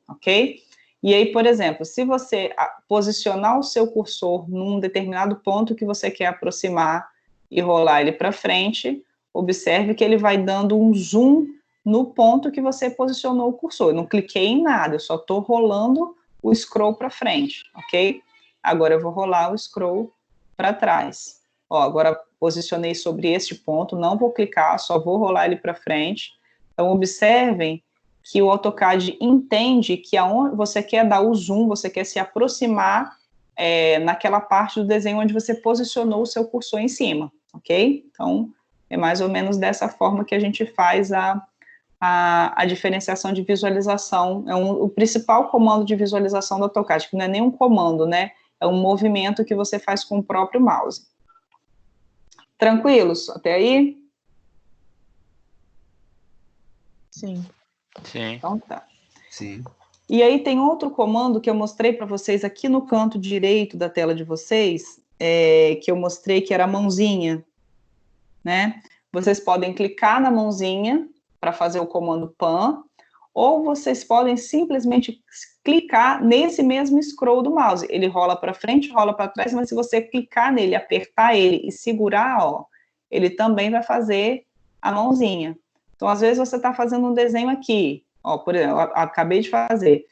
ok? E aí, por exemplo, se você posicionar o seu cursor num determinado ponto que você quer aproximar e rolar ele para frente, observe que ele vai dando um zoom no ponto que você posicionou o cursor. Eu não cliquei em nada, eu só estou rolando o scroll para frente, ok? Agora eu vou rolar o scroll para trás. Ó, agora posicionei sobre este ponto, não vou clicar, só vou rolar ele para frente. Então, observem que o AutoCAD entende que aonde você quer dar o zoom, você quer se aproximar naquela parte do desenho onde você posicionou o seu cursor em cima, ok? Então, é mais ou menos dessa forma que a gente faz a diferenciação de visualização. O principal comando de visualização do AutoCAD, que não é nem um comando, né? É um movimento que você faz com o próprio mouse. Tranquilos? Até aí? Sim. Sim. Então tá. Sim. E aí tem outro comando que eu mostrei para vocês aqui no canto direito da tela de vocês, que eu mostrei que era a mãozinha, né? Vocês podem clicar na mãozinha para fazer o comando pan, ou vocês podem simplesmente clicar nesse mesmo scroll do mouse. Ele rola para frente, rola para trás, mas se você clicar nele, apertar ele e segurar, ó, ele também vai fazer a mãozinha. Então, às vezes, você está fazendo um desenho aqui, ó, por exemplo, eu acabei de fazer.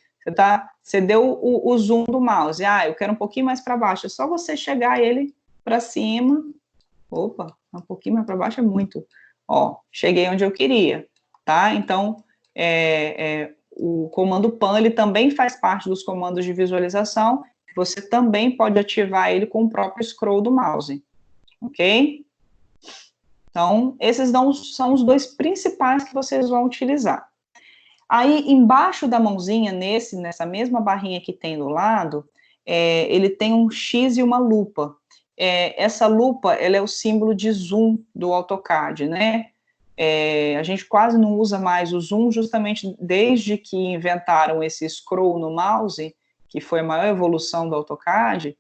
Você deu o zoom do mouse. Eu quero um pouquinho mais para baixo. É só você chegar ele para cima. Opa, um pouquinho mais para baixo é muito. Ó, cheguei onde eu queria, tá? Então, o comando pan, ele também faz parte dos comandos de visualização. Você também pode ativar ele com o próprio scroll do mouse, ok? Então, esses são os dois principais que vocês vão utilizar. Aí, embaixo da mãozinha, nessa mesma barrinha que tem do lado, ele tem um X e uma lupa. Essa lupa, ela é o símbolo de zoom do AutoCAD, né? A gente quase não usa mais o zoom, justamente desde que inventaram esse scroll no mouse, que foi a maior evolução do AutoCAD,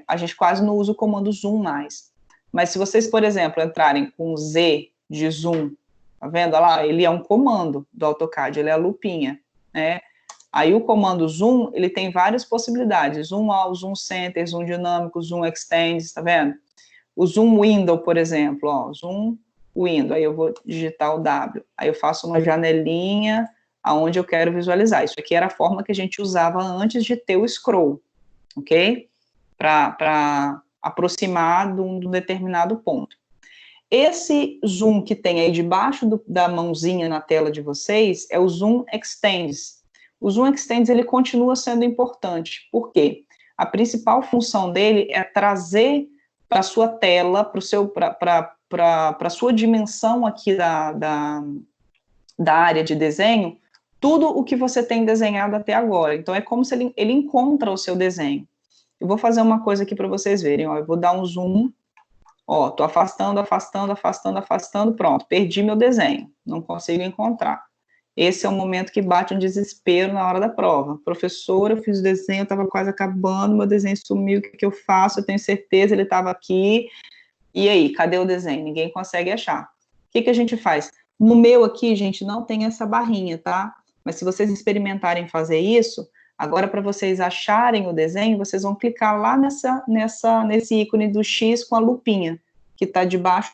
a gente quase não usa o comando zoom mais. Mas se vocês, por exemplo, entrarem com Z de zoom, tá vendo? Olha lá, ele é um comando do AutoCAD, ele é a lupinha, né? Aí o comando zoom, ele tem várias possibilidades, zoom all, zoom center, zoom dinâmico, zoom extends, tá vendo? O zoom window, por exemplo, ó, zoom window, aí eu vou digitar o W, aí eu faço uma janelinha aonde eu quero visualizar. Isso aqui era a forma que a gente usava antes de ter o scroll, ok? Para aproximar de um determinado ponto. Esse zoom que tem aí debaixo da mãozinha na tela de vocês é o zoom extends. O zoom extends, ele continua sendo importante. Por quê? A principal função dele é trazer para a sua tela, para a sua dimensão aqui da área de desenho, tudo o que você tem desenhado até agora. Então, é como se ele encontra o seu desenho. Eu vou fazer uma coisa aqui para vocês verem, ó, eu vou dar um zoom, ó, tô afastando, afastando, afastando, afastando, pronto, perdi meu desenho, não consigo encontrar. Esse é o momento que bate um desespero na hora da prova. Professora, eu fiz o desenho, estava quase acabando, meu desenho sumiu, o que eu faço? Eu tenho certeza, ele estava aqui, e aí, cadê o desenho? Ninguém consegue achar. O que a gente faz? No meu aqui, gente, não tem essa barrinha, tá? Mas se vocês experimentarem fazer isso, agora, para vocês acharem o desenho, vocês vão clicar lá nesse ícone do X com a lupinha, que está debaixo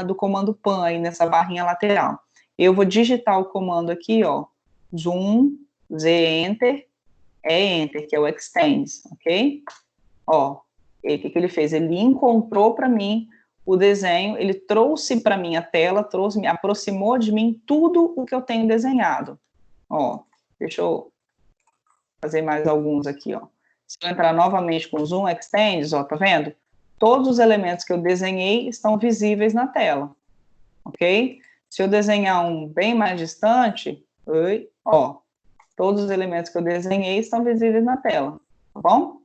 do comando pan, aí, nessa barrinha lateral. Eu vou digitar o comando aqui, ó, zoom, Z, enter, enter, que é o extends, ok? Ó, e o que ele fez? Ele encontrou para mim o desenho, ele trouxe para mim a tela, me aproximou de mim tudo o que eu tenho desenhado. Ó, deixa eu fazer mais alguns aqui, ó. Se eu entrar novamente com zoom extends, ó, tá vendo? Todos os elementos que eu desenhei estão visíveis na tela, ok? Se eu desenhar um bem mais distante, ó, todos os elementos que eu desenhei estão visíveis na tela, tá bom?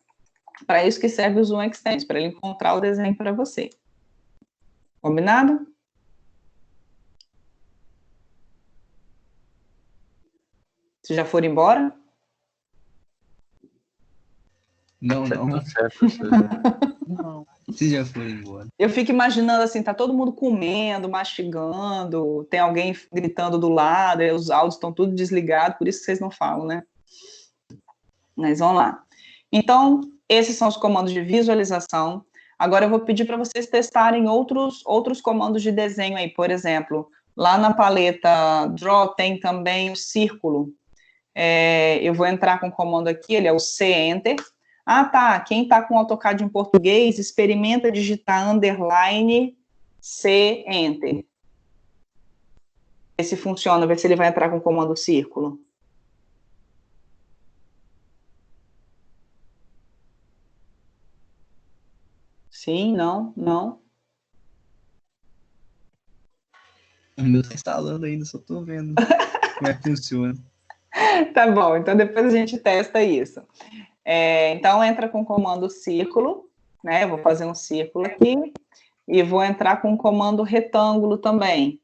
Para isso que serve o zoom extends, para ele encontrar o desenho para você. Combinado? Vocês já foram embora? Não, não. Tá certo, não. Vocês já foram embora. Eu fico imaginando assim, tá todo mundo comendo, mastigando, tem alguém gritando do lado, e os áudios estão tudo desligados, por isso que vocês não falam, né? Mas vamos lá. Então, esses são os comandos de visualização. Agora eu vou pedir para vocês testarem outros comandos de desenho aí, por exemplo, Lá na paleta Draw tem também o círculo. Eu vou entrar com o comando aqui, ele é o C-Enter. Ah, tá, quem está com AutoCAD em português, experimenta digitar underline C-Enter. Ver se funciona, ver se ele vai entrar com o comando círculo. Sim, não, não. O meu tá instalando ainda, só tô vendo como é que funciona. Tá bom, então depois a gente testa isso. Então, entra com o comando círculo, né? Eu vou fazer um círculo aqui, e vou entrar com o comando retângulo também.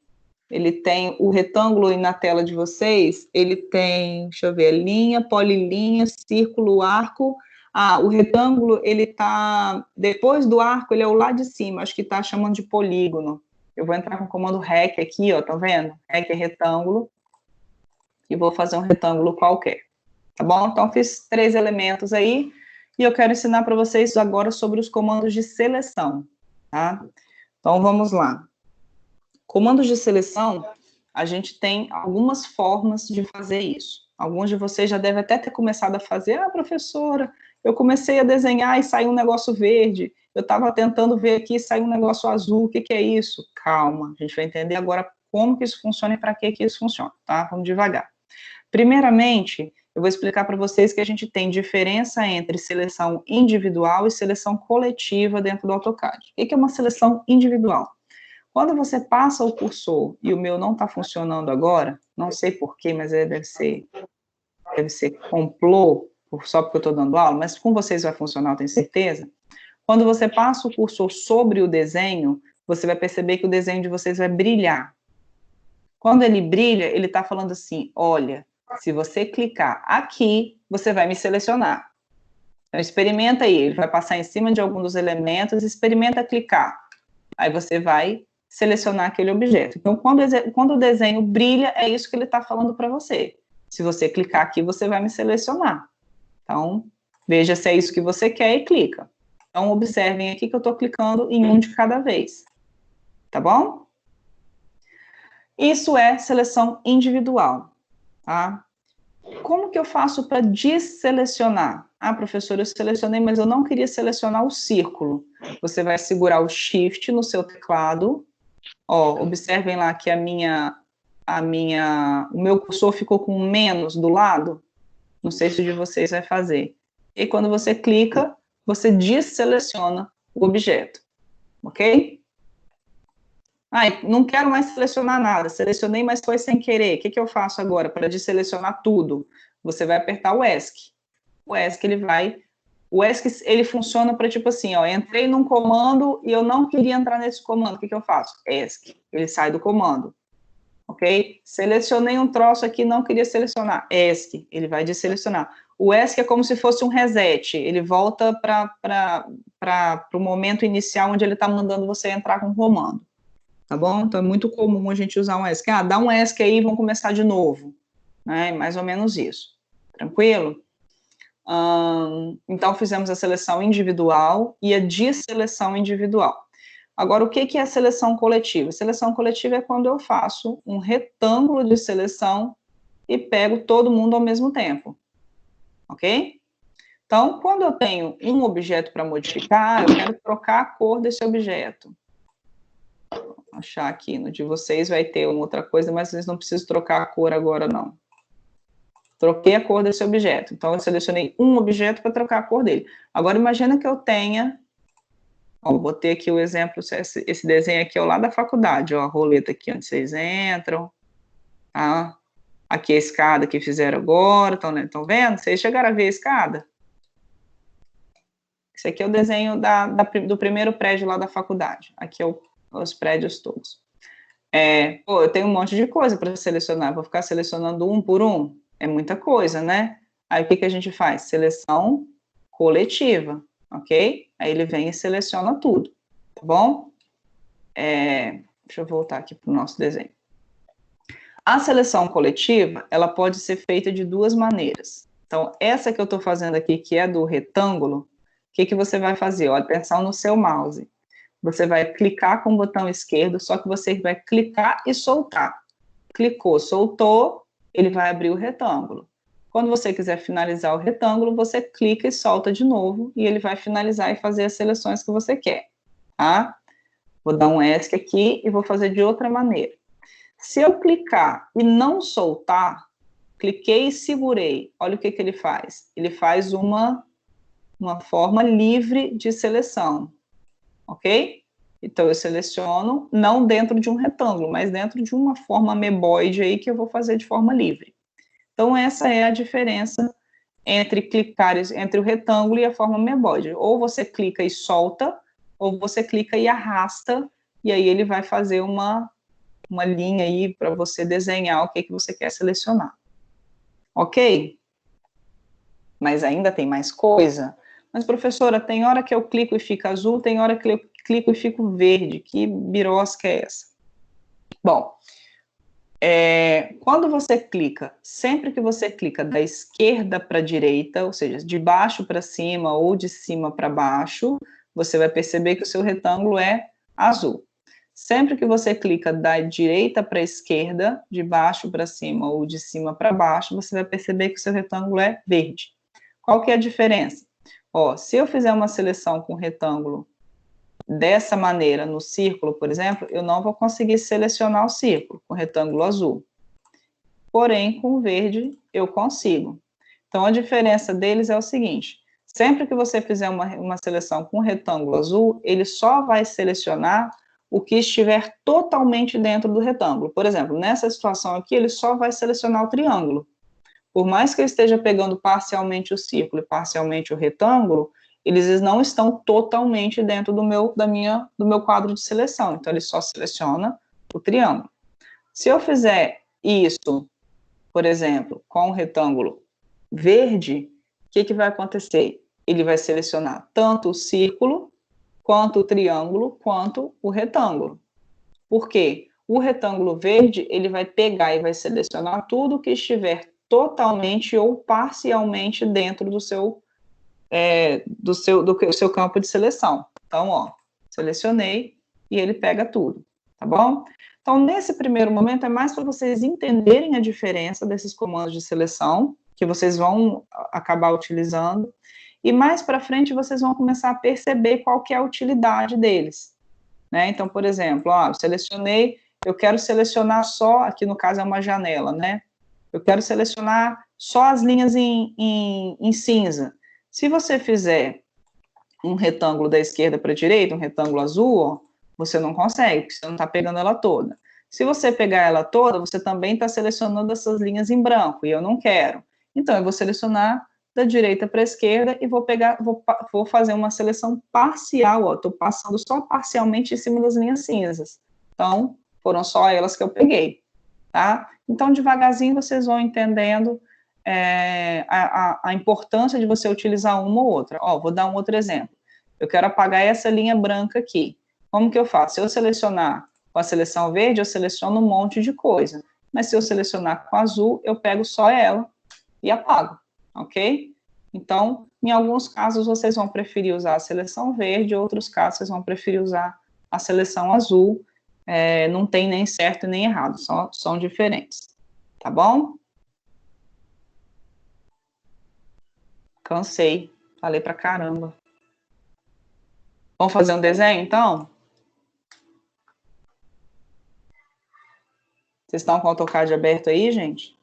Ele tem o retângulo aí na tela de vocês, ele tem, deixa eu ver, linha, polilinha, círculo, arco. Ah, o retângulo, ele tá, depois do arco, ele é o lá de cima, acho que tá chamando de polígono. Eu vou entrar com o comando REC aqui, ó, tá vendo? REC é retângulo, e vou fazer um retângulo qualquer, tá bom? Então, fiz 3 elementos aí, e eu quero ensinar para vocês agora sobre os comandos de seleção, tá? Então, vamos lá. Comandos de seleção, a gente tem algumas formas de fazer isso. Alguns de vocês já devem até ter começado a fazer. Ah, professora, eu comecei a desenhar e saiu um negócio verde. Eu estava tentando ver aqui e saiu um negócio azul. O que é isso? Calma, a gente vai entender agora como que isso funciona e para que isso funciona, tá? Vamos devagar. Primeiramente, eu vou explicar para vocês que a gente tem diferença entre seleção individual e seleção coletiva dentro do AutoCAD. O que é uma seleção individual? Quando você passa o cursor e o meu não está funcionando agora, não sei porquê, mas deve ser complô, só porque eu estou dando aula, mas com vocês vai funcionar, eu tenho certeza. Quando você passa o cursor sobre o desenho, você vai perceber que o desenho de vocês vai brilhar. Quando ele brilha, ele está falando assim, olha, se você clicar aqui, você vai me selecionar. Então, experimenta aí, ele vai passar em cima de algum dos elementos, experimenta clicar. Aí você vai selecionar aquele objeto. Então, quando o desenho brilha, é isso que ele está falando para você. Se você clicar aqui, você vai me selecionar. Então, veja se é isso que você quer e clica. Então, observem aqui que eu estou clicando em um de cada vez. Tá bom? Isso é seleção individual, tá? Como que eu faço para desselecionar? Ah, professor, eu selecionei, mas eu não queria selecionar o círculo. Você vai segurar o Shift no seu teclado. Ó, observem lá que o meu cursor ficou com menos do lado. Não sei se o de vocês vai fazer. E quando você clica, você desseleciona o objeto. Ok? Ah, não quero mais selecionar nada. Selecionei, mas foi sem querer. O que eu faço agora para desselecionar tudo? Você vai apertar o ESC. O ESC, ele funciona para tipo assim, ó, entrei num comando e eu não queria entrar nesse comando, o que eu faço? ESC, ele sai do comando, ok? Selecionei um troço aqui, não queria selecionar, ESC, ele vai desselecionar. O ESC é como se fosse um reset, ele volta para o momento inicial onde ele está mandando você entrar com o comando, tá bom? Então é muito comum a gente usar um ESC. Ah, dá um ESC aí e vamos começar de novo, né? Mais ou menos isso, tranquilo? Então, fizemos a seleção individual e a desseleção individual. Agora, o que é a seleção coletiva? Seleção coletiva é quando eu faço um retângulo de seleção e pego todo mundo ao mesmo tempo, ok? Então, quando eu tenho um objeto para modificar, eu quero trocar a cor desse objeto. Vou achar aqui, no de vocês vai ter uma outra coisa, mas vocês não precisam trocar a cor agora, não. Troquei a cor desse objeto. Então, eu selecionei um objeto para trocar a cor dele. Agora, imagina que eu tenha... Ó, botei aqui o exemplo, esse desenho aqui é lá da faculdade, ó, a roleta aqui onde vocês entram. Tá? Aqui a escada que fizeram agora, estão vendo? Vocês chegaram a ver a escada? Esse aqui é o desenho do primeiro prédio lá da faculdade. Aqui é os prédios todos. Eu tenho um monte de coisa para selecionar. Vou ficar selecionando um por um? É muita coisa, né? Aí o que a gente faz? Seleção coletiva, ok? Aí ele vem e seleciona tudo, tá bom? Deixa eu voltar aqui para o nosso desenho. A seleção coletiva, ela pode ser feita de duas maneiras. Então, essa que eu estou fazendo aqui, que é do retângulo, o que você vai fazer? Olha, atenção no seu mouse. Você vai clicar com o botão esquerdo, só que você vai clicar e soltar. Clicou, soltou, ele vai abrir o retângulo. Quando você quiser finalizar o retângulo, você clica e solta de novo, e ele vai finalizar e fazer as seleções que você quer, tá? Vou dar um ESC aqui e vou fazer de outra maneira. Se eu clicar e não soltar, cliquei e segurei, olha o que ele faz. Ele faz uma forma livre de seleção, ok? Então, eu seleciono, não dentro de um retângulo, mas dentro de uma forma ameboide aí que eu vou fazer de forma livre. Então, essa é a diferença entre entre o retângulo e a forma ameboide. Ou você clica e solta, ou você clica e arrasta, e aí ele vai fazer uma linha aí para você desenhar o que você quer selecionar. Ok? Mas ainda tem mais coisa? Mas, professora, tem hora que eu clico e fica azul, tem hora que eu clico e fico verde. Que birosca é essa? Bom, quando você clica, sempre que você clica da esquerda para a direita, ou seja, de baixo para cima ou de cima para baixo, você vai perceber que o seu retângulo é azul. Sempre que você clica da direita para a esquerda, de baixo para cima ou de cima para baixo, você vai perceber que o seu retângulo é verde. Qual que é a diferença? Ó, se eu fizer uma seleção com retângulo dessa maneira, no círculo, por exemplo, eu não vou conseguir selecionar o círculo com retângulo azul. Porém, com o verde, eu consigo. Então, a diferença deles é o seguinte: sempre que você fizer uma seleção com retângulo azul, ele só vai selecionar o que estiver totalmente dentro do retângulo. Por exemplo, nessa situação aqui, ele só vai selecionar o triângulo. Por mais que eu esteja pegando parcialmente o círculo e parcialmente o retângulo, eles não estão totalmente dentro do meu quadro de seleção. Então, ele só seleciona o triângulo. Se eu fizer isso, por exemplo, com o retângulo verde, o que vai acontecer? Ele vai selecionar tanto o círculo, quanto o triângulo, quanto o retângulo. Por quê? O retângulo verde, ele vai pegar e vai selecionar tudo que estiver totalmente ou parcialmente dentro do seu campo de seleção. Então, ó, selecionei e ele pega tudo, tá bom? Então, nesse primeiro momento, é mais para vocês entenderem a diferença desses comandos de seleção, que vocês vão acabar utilizando, e mais para frente vocês vão começar a perceber qual que é a utilidade deles, né? Então, por exemplo, ó, eu selecionei, eu quero selecionar só, aqui no caso é uma janela, né? Eu quero selecionar só as linhas em cinza. Se você fizer um retângulo da esquerda para a direita, um retângulo azul, ó, você não consegue, porque você não está pegando ela toda. Se você pegar ela toda, você também está selecionando essas linhas em branco, e eu não quero. Então, eu vou selecionar da direita para a esquerda e vou fazer uma seleção parcial, ó, estou passando só parcialmente em cima das linhas cinzas. Então, foram só elas que eu peguei, tá? Então, devagarzinho, vocês vão entendendo a importância de você utilizar uma ou outra. Ó, vou dar um outro exemplo. Eu quero apagar essa linha branca aqui. Como que eu faço? Se eu selecionar com a seleção verde, eu seleciono um monte de coisa. Mas se eu selecionar com azul, eu pego só ela e apago, ok? Então, em alguns casos, vocês vão preferir usar a seleção verde, em outros casos, vocês vão preferir usar a seleção azul. Não tem nem certo nem errado, são diferentes. Tá bom? Cansei, falei pra caramba. Vamos fazer um desenho, então? Vocês estão com o AutoCAD aberto aí, gente?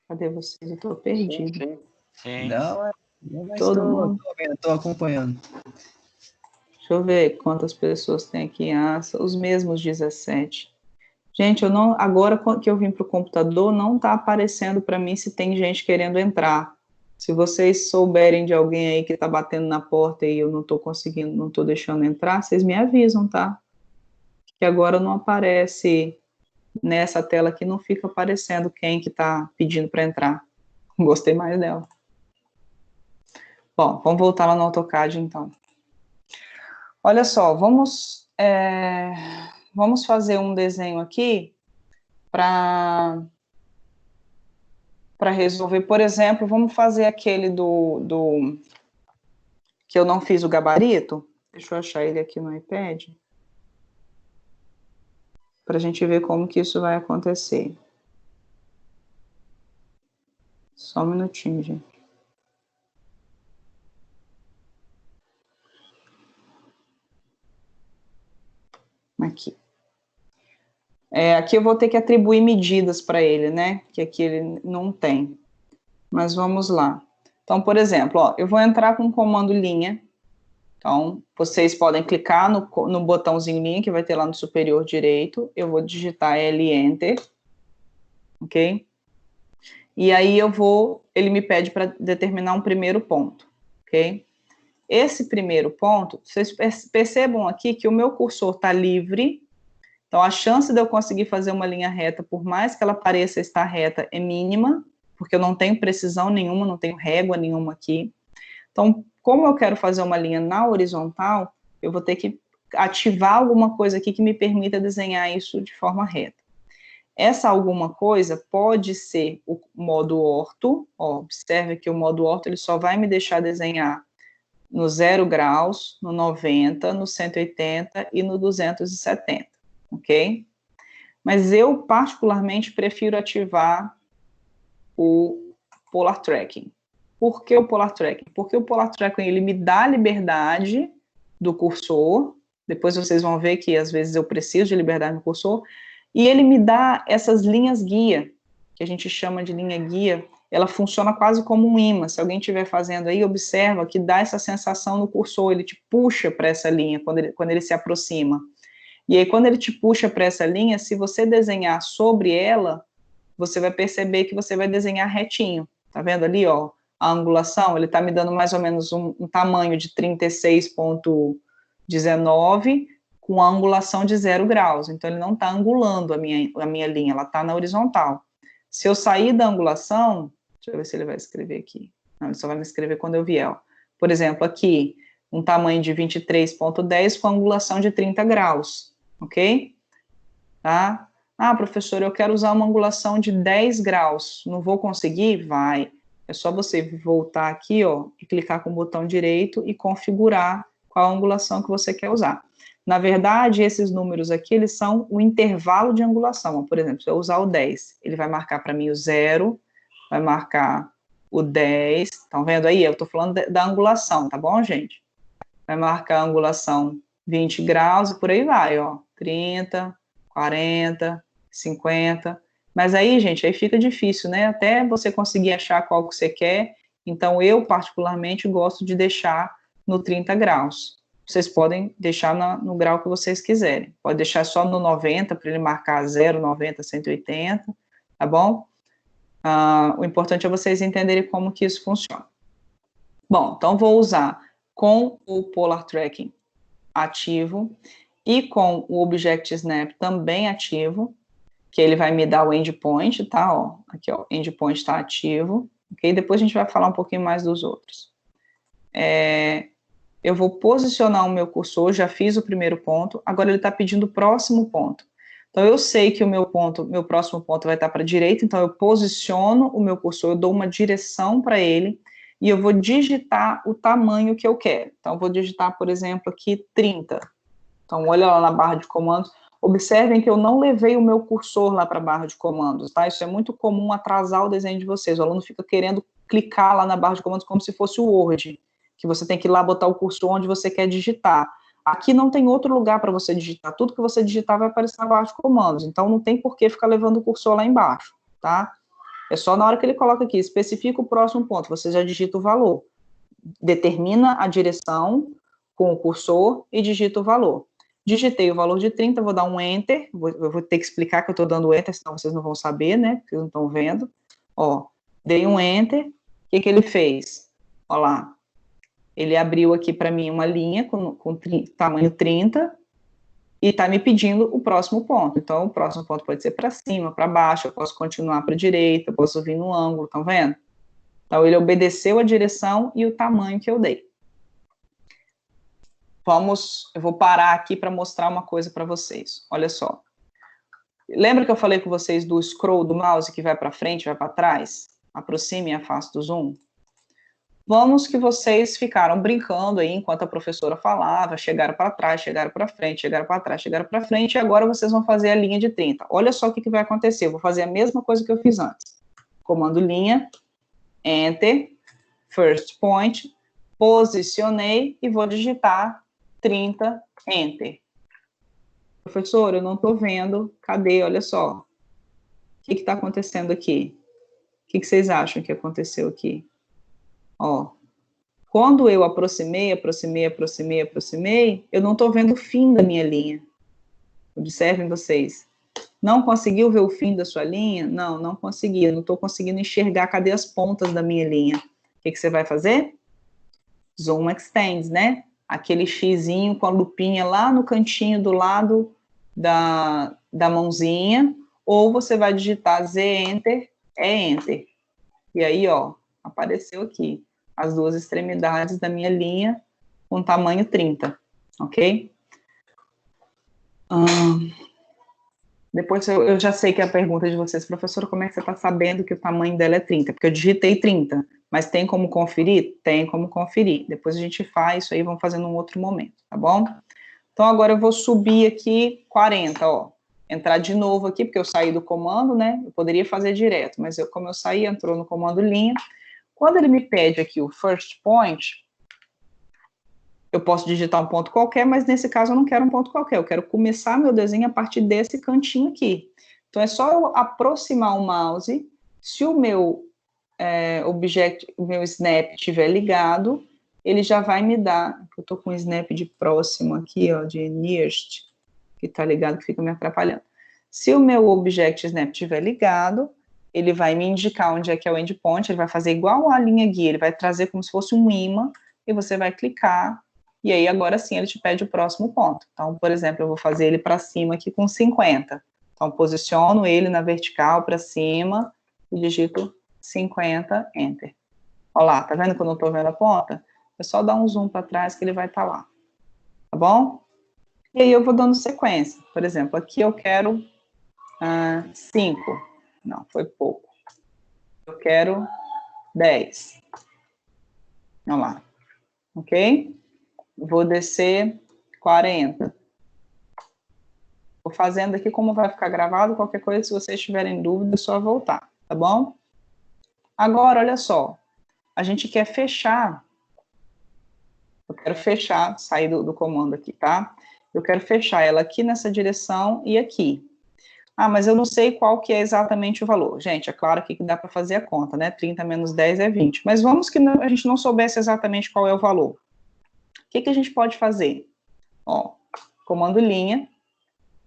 Cadê vocês? Eu tô perdido. Sim. Não, mas Todo mundo. Tô acompanhando. Deixa eu ver quantas pessoas tem aqui. Os mesmos 17. Gente, agora que eu vim para o computador, não está aparecendo para mim se tem gente querendo entrar. Se vocês souberem de alguém aí que está batendo na porta e eu não estou conseguindo, não estou deixando entrar, vocês me avisam, tá? Que agora não aparece nessa tela aqui, não fica aparecendo quem que está pedindo para entrar. Gostei mais dela. Bom, vamos voltar lá no AutoCAD, então. Olha só, vamos fazer um desenho aqui para resolver, por exemplo, vamos fazer aquele que eu não fiz o gabarito. Deixa eu achar ele aqui no iPad. Para a gente ver como que isso vai acontecer. Só um minutinho, gente. Aqui. Aqui eu vou ter que atribuir medidas para ele, né? Que aqui ele não tem. Mas vamos lá. Então, por exemplo, ó, eu vou entrar com o comando linha. Então, vocês podem clicar no botãozinho linha, que vai ter lá no superior direito. Eu vou digitar L Enter. Ok? E aí ele me pede para determinar um primeiro ponto. Ok? Esse primeiro ponto, vocês percebam aqui que o meu cursor está livre. Então, a chance de eu conseguir fazer uma linha reta, por mais que ela pareça estar reta, é mínima, porque eu não tenho precisão nenhuma, não tenho régua nenhuma aqui. Então, como eu quero fazer uma linha na horizontal, eu vou ter que ativar alguma coisa aqui que me permita desenhar isso de forma reta. Essa alguma coisa pode ser o modo orto. Ó, observe que o modo orto ele só vai me deixar desenhar no 0 graus, no 90, no 180 e no 270, ok? Mas eu, particularmente, prefiro ativar o Polar Tracking. Por que o Polar Tracking? Porque o Polar Tracking, ele me dá a liberdade do cursor, depois vocês vão ver que, às vezes, eu preciso de liberdade no cursor, e ele me dá essas linhas guia, que a gente chama de linha guia, ela funciona quase como um imã. Se alguém estiver fazendo aí, observa que dá essa sensação no cursor, ele te puxa para essa linha quando ele se aproxima. E aí, quando ele te puxa para essa linha, se você desenhar sobre ela, você vai perceber que você vai desenhar retinho. Tá vendo ali, ó, a angulação? Ele tá me dando mais ou menos um tamanho de 36,19 com a angulação de 0 graus. Então, ele não tá angulando a minha linha, ela tá na horizontal. Se eu sair da angulação, deixa eu ver se ele vai escrever aqui. Não, ele só vai me escrever quando eu vier, ó. Por exemplo, aqui, um tamanho de 23,10 com angulação de 30 graus, ok? Tá? Ah, professor, eu quero usar uma angulação de 10 graus. Não vou conseguir? Vai. É só você voltar aqui, ó, e clicar com o botão direito e configurar qual a angulação que você quer usar. Na verdade, esses números aqui, eles são o intervalo de angulação. Por exemplo, se eu usar o 10, ele vai marcar para mim o 0, vai marcar o 10. Estão vendo aí? Eu estou falando da angulação, tá bom, gente? Vai marcar a angulação 20 graus e por aí vai, ó. 30, 40, 50. Mas aí, gente, aí fica difícil, né? Até você conseguir achar qual que você quer. Então, eu, particularmente, gosto de deixar no 30 graus. Vocês podem deixar no grau que vocês quiserem. Pode deixar só no 90, para ele marcar 0, 90, 180, tá bom? O importante é vocês entenderem como que isso funciona. Bom, então vou usar com o Polar Tracking ativo e com o Object Snap também ativo, que ele vai me dar o endpoint, tá? Ó, aqui, ó, endpoint está ativo, ok? Depois a gente vai falar um pouquinho mais dos outros. Eu vou posicionar o meu cursor, já fiz o primeiro ponto, agora ele está pedindo o próximo ponto. Então, eu sei que o meu próximo ponto vai estar para a direita, então eu posiciono o meu cursor, eu dou uma direção para ele, e eu vou digitar o tamanho que eu quero. Então, eu vou digitar, por exemplo, aqui 30. Então, olha lá na barra de comandos. Observem que eu não levei o meu cursor lá para a barra de comandos, tá? Isso é muito comum atrasar o desenho de vocês. O aluno fica querendo clicar lá na barra de comandos como se fosse o Word, que você tem que ir lá botar o cursor onde você quer digitar. Aqui não tem outro lugar para você digitar. Tudo que você digitar vai aparecer na barra de comandos. Então, não tem por que ficar levando o cursor lá embaixo, tá? É só na hora que ele coloca aqui, especifica o próximo ponto, você já digita o valor. Determina a direção com o cursor e digita o valor. Digitei o valor de 30, vou dar um Enter, eu vou ter que explicar que eu estou dando Enter, senão vocês não vão saber, né, porque vocês não estão vendo. Ó, dei um Enter, o que ele fez? Ó lá, ele abriu aqui para mim uma linha com tamanho 30 e está me pedindo o próximo ponto. Então, o próximo ponto pode ser para cima, para baixo, eu posso continuar para a direita, eu posso vir no ângulo, estão vendo? Então, ele obedeceu a direção e o tamanho que eu dei. Eu vou parar aqui para mostrar uma coisa para vocês. Olha só. Lembra que eu falei com vocês do scroll do mouse que vai para frente, vai para trás? Aproxime e afaste do zoom. Vamos que vocês ficaram brincando aí enquanto a professora falava, chegaram para trás, chegaram para frente, chegaram para trás, chegaram para frente, e agora vocês vão fazer a linha de 30. Olha só o que vai acontecer, eu vou fazer a mesma coisa que eu fiz antes. Comando linha, Enter, first point, posicionei e vou digitar 30, Enter. Professor, eu não estou vendo, cadê? Olha só. O que está acontecendo aqui? O que vocês acham que aconteceu aqui? Ó, quando eu aproximei, eu não estou vendo o fim da minha linha. Observem vocês. Não conseguiu ver o fim da sua linha? Não, não consegui. Eu não estou conseguindo enxergar cadê as pontas da minha linha. O que você vai fazer? Zoom Extends, né? Aquele xizinho com a lupinha lá no cantinho do lado da mãozinha, ou você vai digitar Z Enter, Enter. E aí, ó, apareceu aqui as duas extremidades da minha linha com tamanho 30, ok? Depois eu já sei que é a pergunta de vocês, professora, como é que você está sabendo que o tamanho dela é 30? Porque eu digitei 30, mas tem como conferir? Tem como conferir. Depois a gente faz isso aí, vamos fazer num outro momento, tá bom? Então agora eu vou subir aqui 40, ó. Entrar de novo aqui, porque eu saí do comando, né? Eu poderia fazer direto, mas como eu saí, entrou no comando linha. Quando ele me pede aqui o first point, eu posso digitar um ponto qualquer, mas nesse caso eu não quero um ponto qualquer, eu quero começar meu desenho a partir desse cantinho aqui. Então é só eu aproximar o mouse, se o meu o meu snap estiver ligado, ele já vai me dar, eu estou com o snap de próximo aqui, ó, de nearest, que está ligado, que fica me atrapalhando. Se o meu Object Snap estiver ligado, ele vai me indicar onde é que é o endpoint, ele vai fazer igual a linha guia, ele vai trazer como se fosse um imã, e você vai clicar, e aí agora sim ele te pede o próximo ponto. Então, por exemplo, eu vou fazer ele para cima aqui com 50. Então, posiciono ele na vertical para cima, e digito 50, Enter. Olha lá, tá vendo que eu não estou vendo a ponta? É só dar um zoom para trás que ele vai estar lá. Tá bom? E aí eu vou dando sequência. Por exemplo, aqui eu quero 5. Não, foi pouco. Eu quero 10. Vamos lá. Ok? Vou descer 40. Vou fazendo aqui como vai ficar gravado. Qualquer coisa, se vocês tiverem dúvida, é só voltar. Tá bom? Agora, olha só. A gente quer fechar. Eu quero fechar, sair do comando aqui, tá? Eu quero fechar ela aqui nessa direção e aqui. Ah, mas eu não sei qual que é exatamente o valor. Gente, é claro que dá para fazer a conta, né? 30 menos 10 é 20. Mas vamos que a gente não soubesse exatamente qual é o valor. O que a gente pode fazer? Ó, comando linha.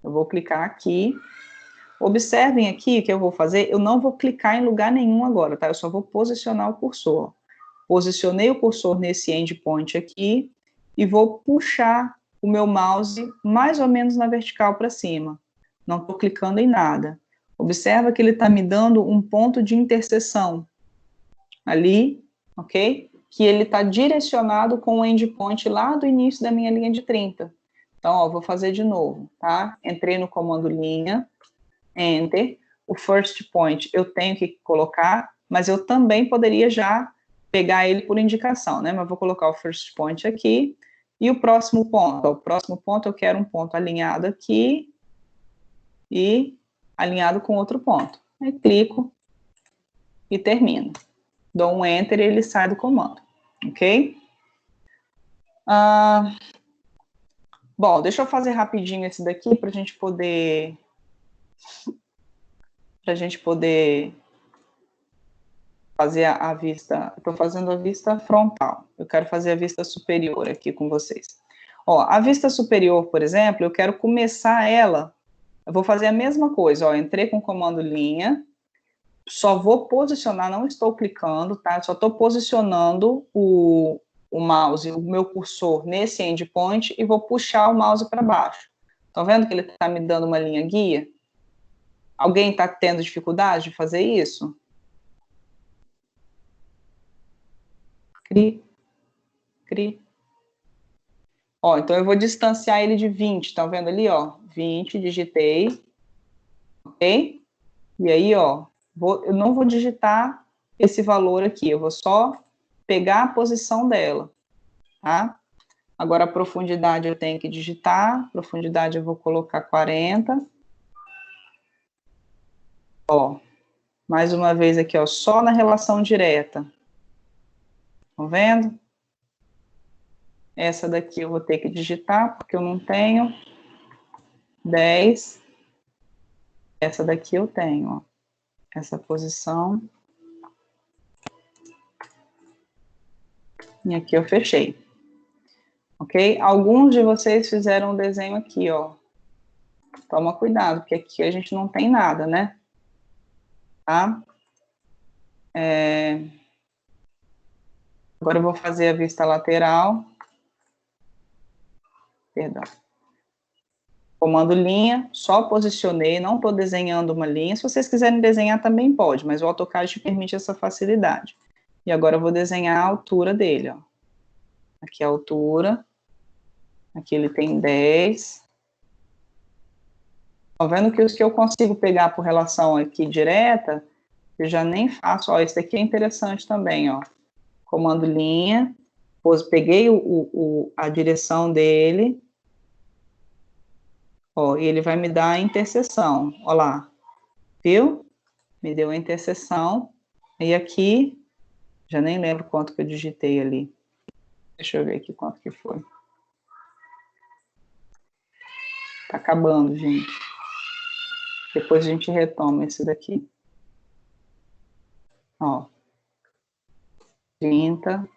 Eu vou clicar aqui. Observem aqui o que eu vou fazer. Eu não vou clicar em lugar nenhum agora, tá? Eu só vou posicionar o cursor. Posicionei o cursor nesse endpoint aqui e vou puxar o meu mouse mais ou menos na vertical para cima. Não estou clicando em nada. Observa que ele está me dando um ponto de interseção ali, ok? Que ele está direcionado com o endpoint lá do início da minha linha de 30. Então, ó, vou fazer de novo, tá? Entrei no comando linha, Enter. O first point eu tenho que colocar, mas eu também poderia já pegar ele por indicação, né? Mas vou colocar o first point aqui. E o próximo ponto? Ó, o próximo ponto eu quero um ponto alinhado aqui e alinhado com outro ponto. Aí clico e termino. Dou um Enter e ele sai do comando, ok? Bom, deixa eu fazer rapidinho esse daqui para a gente poder fazer a vista. Estou fazendo a vista frontal. Eu quero fazer a vista superior aqui com vocês. Ó, a vista superior, por exemplo, eu quero começar ela. Eu vou fazer a mesma coisa, ó, entrei com o comando linha, só vou posicionar, não estou clicando, tá? Só estou posicionando o mouse, o meu cursor nesse endpoint e vou puxar o mouse para baixo. Estão vendo que ele está me dando uma linha guia? Alguém está tendo dificuldade de fazer isso? Cri. Ó, então eu vou distanciar ele de 20, estão vendo ali, ó? 20, digitei, ok? E aí, ó, eu não vou digitar esse valor aqui, eu vou só pegar a posição dela, tá? Agora, a profundidade eu tenho que digitar. Profundidade eu vou colocar 40. Ó, mais uma vez aqui, ó, só na relação direta. Estão vendo? Essa daqui eu vou ter que digitar, porque eu não tenho. 10. Essa daqui eu tenho, ó. Essa posição. E aqui eu fechei. Ok? Alguns de vocês fizeram um desenho aqui, ó. Toma cuidado, porque aqui a gente não tem nada, né? Tá? Agora eu vou fazer a vista lateral. Perdão. Comando linha, só posicionei, não estou desenhando uma linha. Se vocês quiserem desenhar também pode, mas o AutoCAD te permite essa facilidade. E agora eu vou desenhar a altura dele, ó. Aqui a altura. Aqui ele tem 10. Estão vendo que os que eu consigo pegar por relação aqui direta, eu já nem faço. Ó, esse daqui é interessante também, ó. Comando linha, peguei a direção dele, ó, e ele vai me dar a interseção, ó lá, viu? Me deu a interseção, e aqui, já nem lembro quanto que eu digitei ali. Deixa eu ver aqui quanto que foi. Tá acabando, gente. Depois a gente retoma esse daqui. Ó. 30.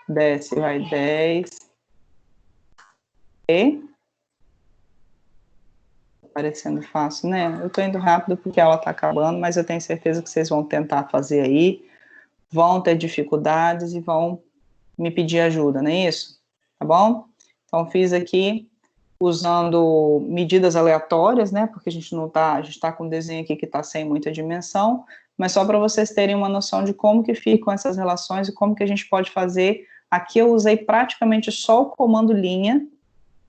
Desce, vai 10. E? Parecendo fácil, né? Eu tô indo rápido porque ela tá acabando, mas eu tenho certeza que vocês vão tentar fazer aí. Vão ter dificuldades e vão me pedir ajuda, não é isso? Tá bom? Então, fiz aqui usando medidas aleatórias, né? Porque a gente tá com um desenho aqui que tá sem muita dimensão, mas só para vocês terem uma noção de como que ficam essas relações e como que a gente pode fazer. Aqui eu usei praticamente só o comando linha,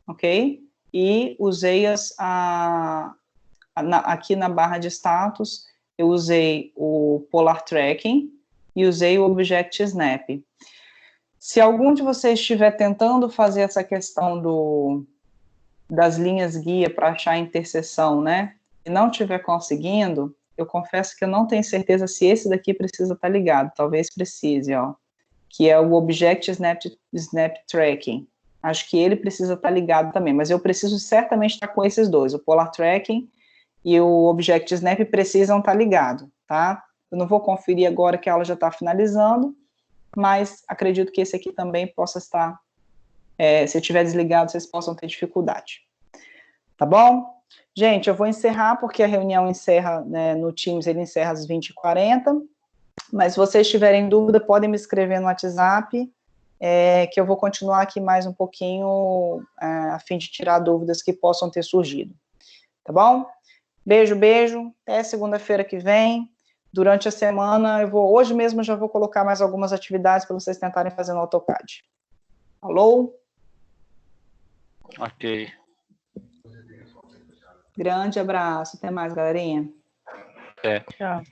ok? E usei aqui na barra de status, eu usei o Polar Tracking e usei o Object Snap. Se algum de vocês estiver tentando fazer essa questão das linhas guia para achar a interseção, né, e não estiver conseguindo, eu confesso que eu não tenho certeza se esse daqui precisa estar ligado, talvez precise, ó, que é o Object Snap Tracking. Acho que ele precisa estar ligado também, mas eu preciso certamente estar com esses dois, o Polar Tracking e o Object Snap precisam estar ligados, tá? Eu não vou conferir agora que a aula já está finalizando, mas acredito que esse aqui também possa estar, se estiver desligado, vocês possam ter dificuldade. Tá bom? Gente, eu vou encerrar, porque a reunião encerra, né, no Teams, ele encerra às 20h40, mas se vocês tiverem dúvida, podem me escrever no WhatsApp, que eu vou continuar aqui mais um pouquinho, a fim de tirar dúvidas que possam ter surgido. Tá bom? Beijo, beijo, até segunda-feira que vem. Durante a semana, hoje mesmo já vou colocar mais algumas atividades para vocês tentarem fazer no AutoCAD. Alô? Ok. Grande abraço, até mais, galerinha. É. Tchau.